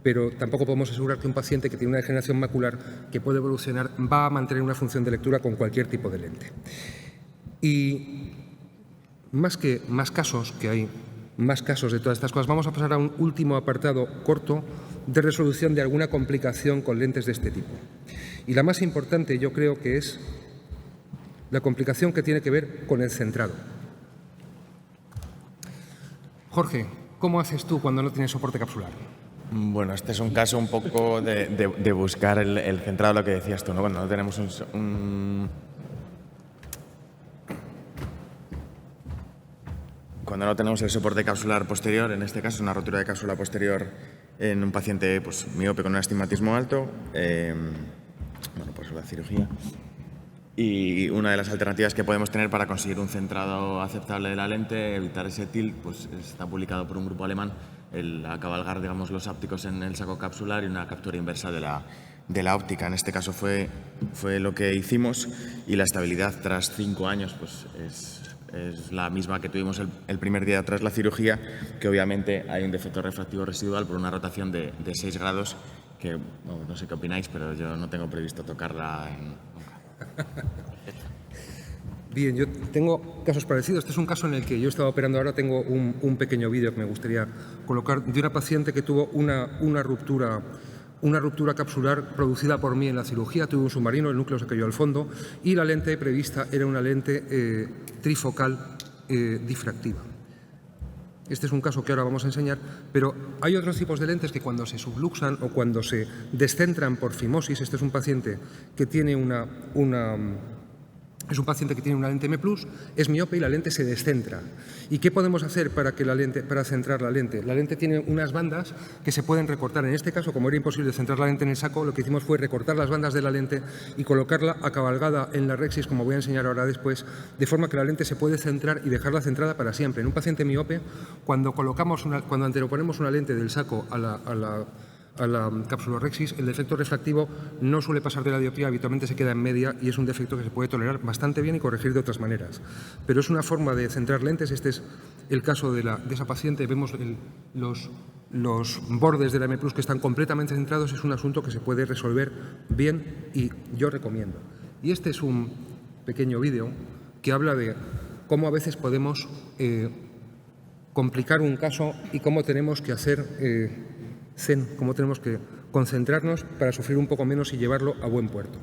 pero tampoco podemos asegurar que un paciente que tiene una degeneración macular que puede evolucionar va a mantener una función de lectura con cualquier tipo de lente. Y más casos de todas estas cosas, vamos a pasar a un último apartado corto de resolución de alguna complicación con lentes de este tipo. Y la más importante yo creo que es la complicación que tiene que ver con el centrado. Jorge, ¿cómo haces tú cuando no tienes soporte capsular? Bueno, este es un caso un poco de buscar el centrado, lo que decías tú, ¿no? Cuando no tenemos Cuando no tenemos el soporte capsular posterior, en este caso una rotura de cápsula posterior en un paciente pues, miope con un astigmatismo alto, pues la cirugía. Y una de las alternativas que podemos tener para conseguir un centrado aceptable de la lente, evitar ese tilt, pues está publicado por un grupo alemán, el cabalgar, digamos, los ápticos en el saco capsular y una captura inversa de la óptica. En este caso fue lo que hicimos y la estabilidad tras 5 años pues es la misma que tuvimos el primer día tras la cirugía, que obviamente hay un defecto refractivo residual por una rotación de 6 grados, que no sé qué opináis, pero yo no tengo previsto tocarla nunca. Bien, yo tengo casos parecidos. Este es un caso en el que yo estaba operando ahora. Tengo un pequeño vídeo que me gustaría colocar de una paciente que tuvo una ruptura capsular producida por mí en la cirugía. Tuve un submarino, el núcleo se cayó al fondo y la lente prevista era una lente trifocal difractiva. Este es un caso que ahora vamos a enseñar, pero hay otros tipos de lentes que cuando se subluxan o cuando se descentran por fimosis, este es un paciente que tiene una lente M+, es miope y la lente se descentra. ¿Y qué podemos hacer para centrar la lente? La lente tiene unas bandas que se pueden recortar. En este caso, como era imposible centrar la lente en el saco, lo que hicimos fue recortar las bandas de la lente y colocarla acabalgada en la rexis, como voy a enseñar ahora después, de forma que la lente se puede centrar y dejarla centrada para siempre. En un paciente miope, cuando anteroponemos una lente del saco a la cápsula rexis, el defecto refractivo no suele pasar de la dioptría, habitualmente se queda en media y es un defecto que se puede tolerar bastante bien y corregir de otras maneras. Pero es una forma de centrar lentes. Este es el caso de esa paciente. Vemos los bordes de la M+, que están completamente centrados. Es un asunto que se puede resolver bien y yo recomiendo. Y este es un pequeño vídeo que habla de cómo a veces podemos complicar un caso y cómo tenemos que hacer cómo tenemos que concentrarnos para sufrir un poco menos y llevarlo a buen puerto.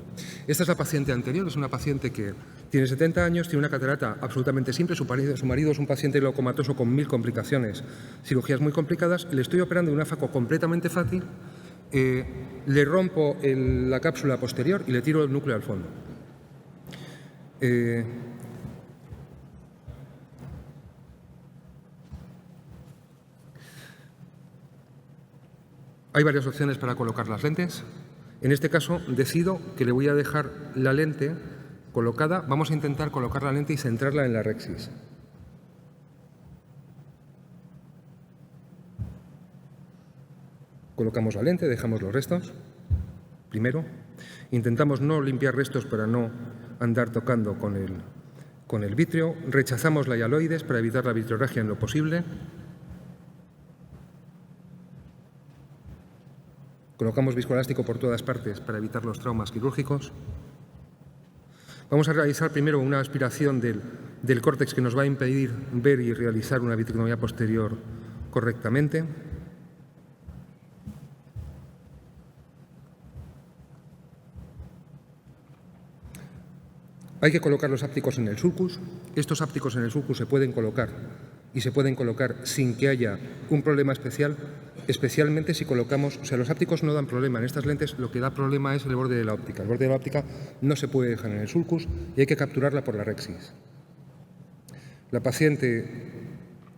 Esta es la paciente anterior, es una paciente que tiene 70 años, tiene una catarata absolutamente simple, su marido es un paciente leucomatoso con 1000 complicaciones, cirugías muy complicadas, le estoy operando de una faco completamente fácil, le rompo la cápsula posterior y le tiro el núcleo al fondo. Hay varias opciones para colocar las lentes. En este caso, decido que le voy a dejar la lente colocada. Vamos a intentar colocar la lente y centrarla en la rexis. Colocamos la lente, dejamos los restos. Primero, intentamos no limpiar restos para no andar tocando con el vítreo. Rechazamos la hialoides para evitar la vitrorragia en lo posible. Colocamos viscoelástico por todas partes para evitar los traumas quirúrgicos. Vamos a realizar primero una aspiración del córtex que nos va a impedir ver y realizar una vitrectomía posterior correctamente. Hay que colocar los ápticos en el sulcus. Estos ápticos en el sulcus se pueden colocar y se pueden colocar sin que haya un problema especial, especialmente si colocamos, los ápticos no dan problema. En estas lentes lo que da problema es el borde de la óptica. El borde de la óptica no se puede dejar en el sulcus y hay que capturarla por la rexis. La paciente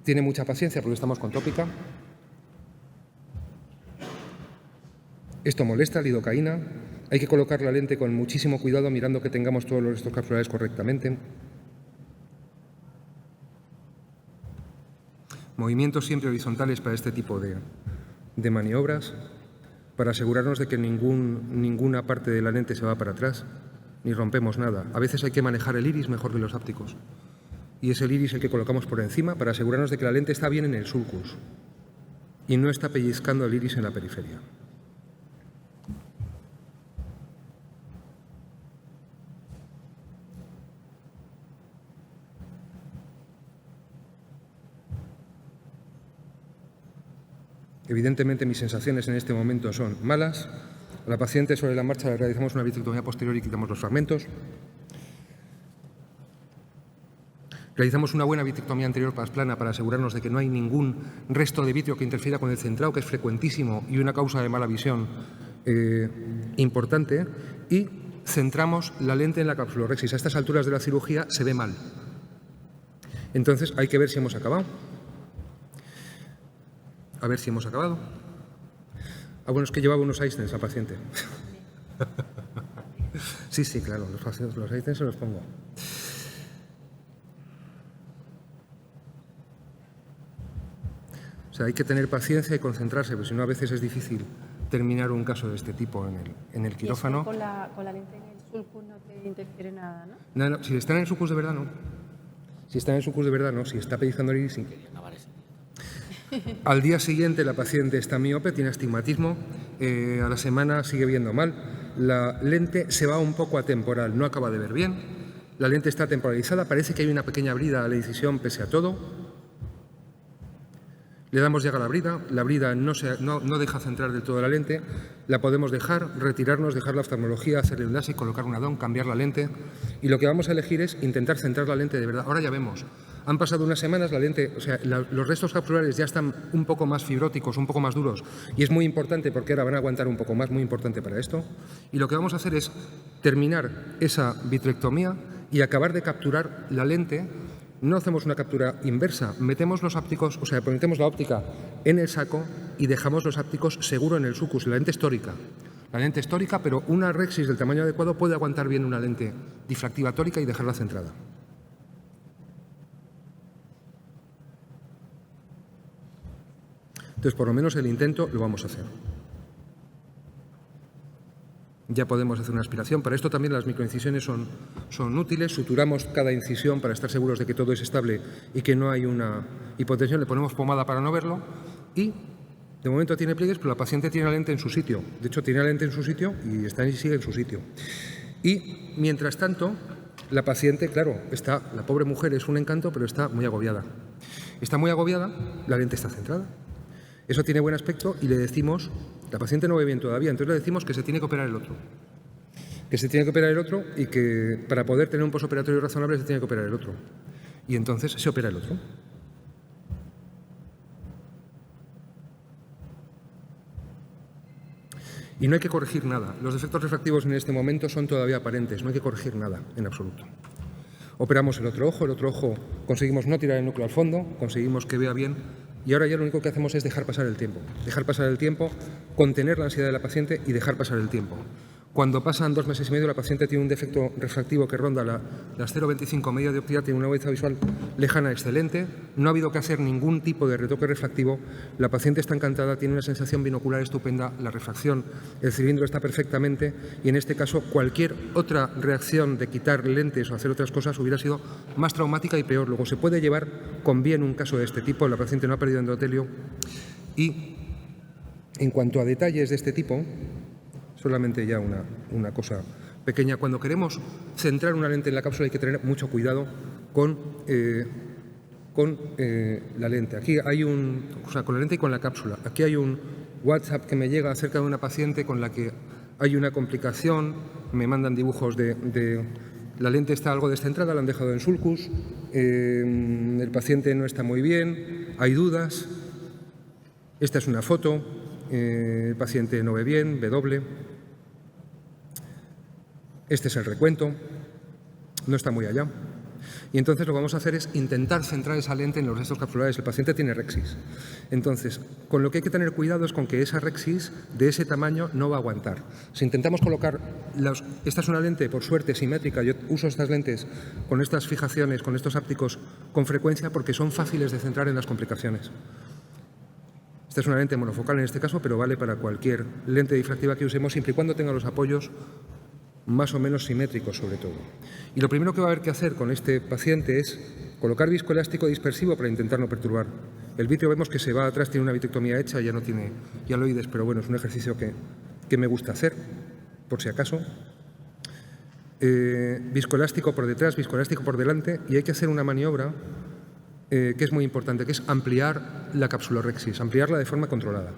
tiene mucha paciencia porque estamos con tópica. Esto molesta, lidocaína. Hay que colocar la lente con muchísimo cuidado, mirando que tengamos todos los restos capsulares correctamente. Movimientos siempre horizontales para este tipo de maniobras, para asegurarnos de que ninguna parte de la lente se va para atrás, ni rompemos nada. A veces hay que manejar el iris mejor que los ópticos. Y es el iris el que colocamos por encima para asegurarnos de que la lente está bien en el sulcus y no está pellizcando el iris en la periferia. Evidentemente mis sensaciones en este momento son malas. A la paciente sobre la marcha le realizamos una vitrectomía posterior y quitamos los fragmentos. Realizamos una buena vitrectomía anterior pasplana para asegurarnos de que no hay ningún resto de vitrio que interfiera con el centrado, que es frecuentísimo y una causa de mala visión importante. Y centramos la lente en la capsulorhexis. A estas alturas de la cirugía se ve mal. Entonces hay que ver si hemos acabado. A ver si hemos acabado. Ah, bueno, es que llevaba unos Einsteins la paciente. Sí, claro, los Einsteins se los pongo. O sea, hay que tener paciencia y concentrarse, porque si no a veces es difícil terminar un caso de este tipo en el quirófano. Y eso con la lente en el sulcus no te interfiere nada, ¿no? No, si está en el sulcus de verdad, no. Si está en el sulcus de verdad, no. Si está pellizcando el iris, sí. Al día siguiente la paciente está miope, tiene astigmatismo, a la semana sigue viendo mal. La lente se va un poco atemporal, no acaba de ver bien. La lente está temporalizada, parece que hay una pequeña brida a la incisión pese a todo. Le damos llaga a la brida no deja centrar del todo la lente. La podemos dejar, retirarnos, dejar la oftalmología, hacerle un láser, colocar un adón, cambiar la lente. Y lo que vamos a elegir es intentar centrar la lente de verdad. Ahora ya vemos. Han pasado unas semanas, la lente, o sea, los restos capsulares ya están un poco más fibróticos, un poco más duros, y es muy importante porque ahora van a aguantar un poco más, muy importante para esto. Y lo que vamos a hacer es terminar esa vitrectomía y acabar de capturar la lente. No hacemos una captura inversa, metemos los ápticos, o sea, metemos la óptica en el saco y dejamos los ápticos seguro en el sulcus, la lente es tórica. La lente es tórica, pero una rhexis del tamaño adecuado puede aguantar bien una lente difractiva tórica y dejarla centrada. Entonces, por lo menos el intento lo vamos a hacer. Ya podemos hacer una aspiración. Para esto también las microincisiones son útiles. Suturamos cada incisión para estar seguros de que todo es estable y que no hay una hipotensión. Le ponemos pomada para no verlo y de momento tiene pliegues, pero la paciente tiene la lente en su sitio. De hecho, tiene la lente en su sitio y sigue en su sitio. Y, mientras tanto, la paciente, claro, la pobre mujer es un encanto, pero está muy agobiada. Está muy agobiada, la lente está centrada. Eso tiene buen aspecto y le decimos, la paciente no ve bien todavía, entonces le decimos que se tiene que operar el otro. Que se tiene que operar el otro y que para poder tener un posoperatorio razonable se tiene que operar el otro. Y entonces se opera el otro. Y no hay que corregir nada. Los defectos refractivos en este momento son todavía aparentes, no hay que corregir nada en absoluto. Operamos el otro ojo conseguimos no tirar el núcleo al fondo, conseguimos que vea bien y ahora ya lo único que hacemos es dejar pasar el tiempo, contener la ansiedad de la paciente y dejar pasar el tiempo. Cuando pasan 2 meses y medio, la paciente tiene un defecto refractivo que ronda las 0,25 media dioptría, tiene una agudeza visual lejana excelente, no ha habido que hacer ningún tipo de retoque refractivo, la paciente está encantada, tiene una sensación binocular estupenda, la refracción, el cilindro está perfectamente y en este caso cualquier otra reacción de quitar lentes o hacer otras cosas hubiera sido más traumática y peor. Luego se puede llevar con bien un caso de este tipo, la paciente no ha perdido endotelio y en cuanto a detalles de este tipo, solamente ya una cosa pequeña. Cuando queremos centrar una lente en la cápsula hay que tener mucho cuidado con la lente. Aquí hay con la lente y con la cápsula. Aquí hay un WhatsApp que me llega acerca de una paciente con la que hay una complicación. Me mandan dibujos de la lente está algo descentrada, la han dejado en sulcus. El paciente no está muy bien, hay dudas. Esta es una foto. El paciente no ve bien, ve doble. Este es el recuento, no está muy allá. Y entonces lo que vamos a hacer es intentar centrar esa lente en los restos capsulares. El paciente tiene rexis. Entonces, con lo que hay que tener cuidado es con que esa rexis de ese tamaño no va a aguantar. Si intentamos colocar... Esta es una lente, por suerte, simétrica. Yo uso estas lentes con estas fijaciones, con estos ápticos, con frecuencia porque son fáciles de centrar en las complicaciones. Esta es una lente monofocal en este caso, pero vale para cualquier lente difractiva que usemos, siempre y cuando tenga los apoyos más o menos simétricos, sobre todo. Y lo primero que va a haber que hacer con este paciente es colocar viscoelástico dispersivo para intentar no perturbar. El vítreo vemos que se va atrás, tiene una vitrectomía hecha, ya no tiene hialoides, pero bueno, es un ejercicio que me gusta hacer, por si acaso. Viscoelástico por detrás, viscoelástico por delante, y hay que hacer una maniobra que es muy importante, que es ampliar la capsulorexis, ampliarla de forma controlada.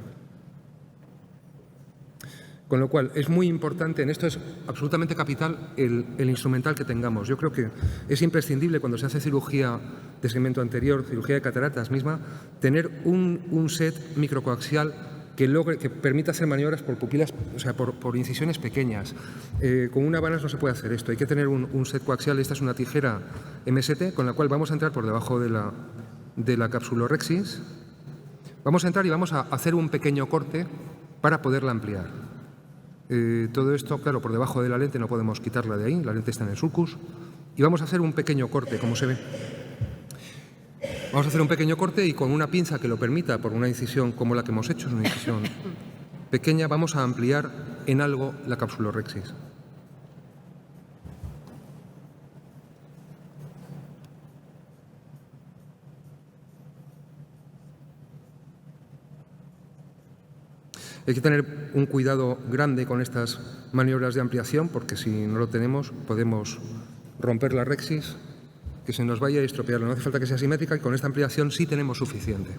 Con lo cual, es muy importante, en esto es absolutamente capital el instrumental que tengamos. Yo creo que es imprescindible cuando se hace cirugía de segmento anterior, cirugía de cataratas misma, tener un set microcoaxial que permita hacer maniobras por pupilas, o sea, por incisiones pequeñas. Con una vanas no se puede hacer esto, hay que tener un set coaxial. Esta es una tijera MST con la cual vamos a entrar por debajo de la capsulorexis. Vamos a entrar y vamos a hacer un pequeño corte para poderla ampliar. Todo esto, claro, por debajo de la lente no podemos quitarla de ahí, la lente está en el sulcus, y vamos a hacer un pequeño corte, como se ve. Vamos a hacer un pequeño corte y con una pinza que lo permita, por una incisión como la que hemos hecho, es una incisión pequeña, vamos a ampliar en algo la capsulorexis. Hay que tener un cuidado grande con estas maniobras de ampliación porque si no lo tenemos podemos romper la rexis, que se nos vaya a estropearla. No hace falta que sea simétrica y con esta ampliación sí tenemos suficiente.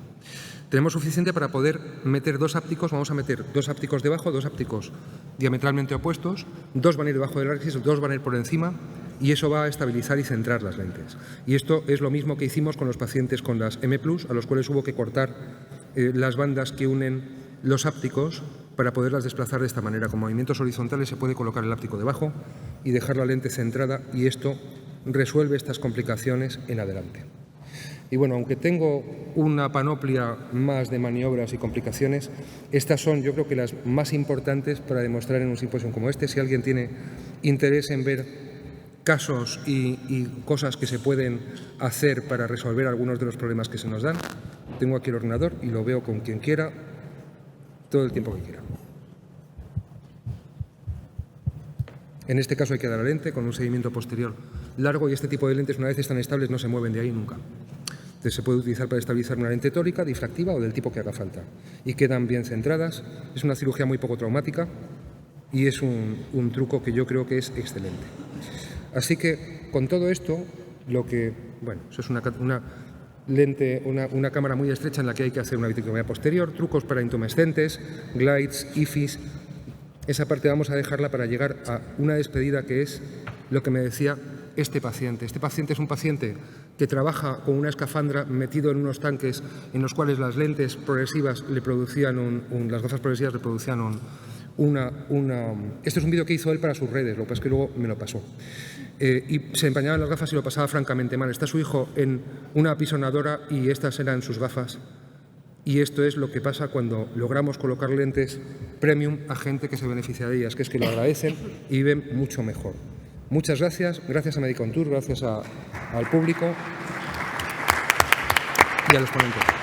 Tenemos suficiente para poder meter dos ápticos. Vamos a meter dos ápticos debajo, dos ápticos diametralmente opuestos. Dos van a ir debajo de la rexis, dos van a ir por encima y eso va a estabilizar y centrar las lentes. Y esto es lo mismo que hicimos con los pacientes con las M+, a los cuales hubo que cortar las bandas que unen los ápticos para poderlas desplazar de esta manera. Con movimientos horizontales se puede colocar el áptico debajo y dejar la lente centrada y esto resuelve estas complicaciones en adelante. Y bueno, aunque tengo una panoplia más de maniobras y complicaciones, estas son yo creo que las más importantes para demostrar en un simposio como este. Si alguien tiene interés en ver casos y cosas que se pueden hacer para resolver algunos de los problemas que se nos dan, tengo aquí el ordenador y lo veo con quien quiera, todo el tiempo que quiera. En este caso hay que dar la lente con un seguimiento posterior largo y este tipo de lentes, una vez están estables, no se mueven de ahí nunca. Entonces se puede utilizar para estabilizar una lente tórica, difractiva o del tipo que haga falta. Y quedan bien centradas. Es una cirugía muy poco traumática y es un truco que yo creo que es excelente. Así que con todo esto, eso es una lente, una cámara muy estrecha en la que hay que hacer una vitrectomía posterior, trucos para intumescentes, glides, IFIs. Esa parte vamos a dejarla para llegar a una despedida que es lo que me decía este paciente. Este paciente es un paciente que trabaja con una escafandra metido en unos tanques en los cuales las lentes progresivas le producían las gafas progresivas le producían Este es un vídeo que hizo él para sus redes, lo que pasa es que luego me lo pasó. Y se empañaban las gafas y lo pasaba francamente mal. Está su hijo en una apisonadora y estas eran sus gafas. Y esto es lo que pasa cuando logramos colocar lentes premium a gente que se beneficia de ellas, que es que lo agradecen y ven mucho mejor. Muchas gracias a Medicontour, gracias al público y a los ponentes.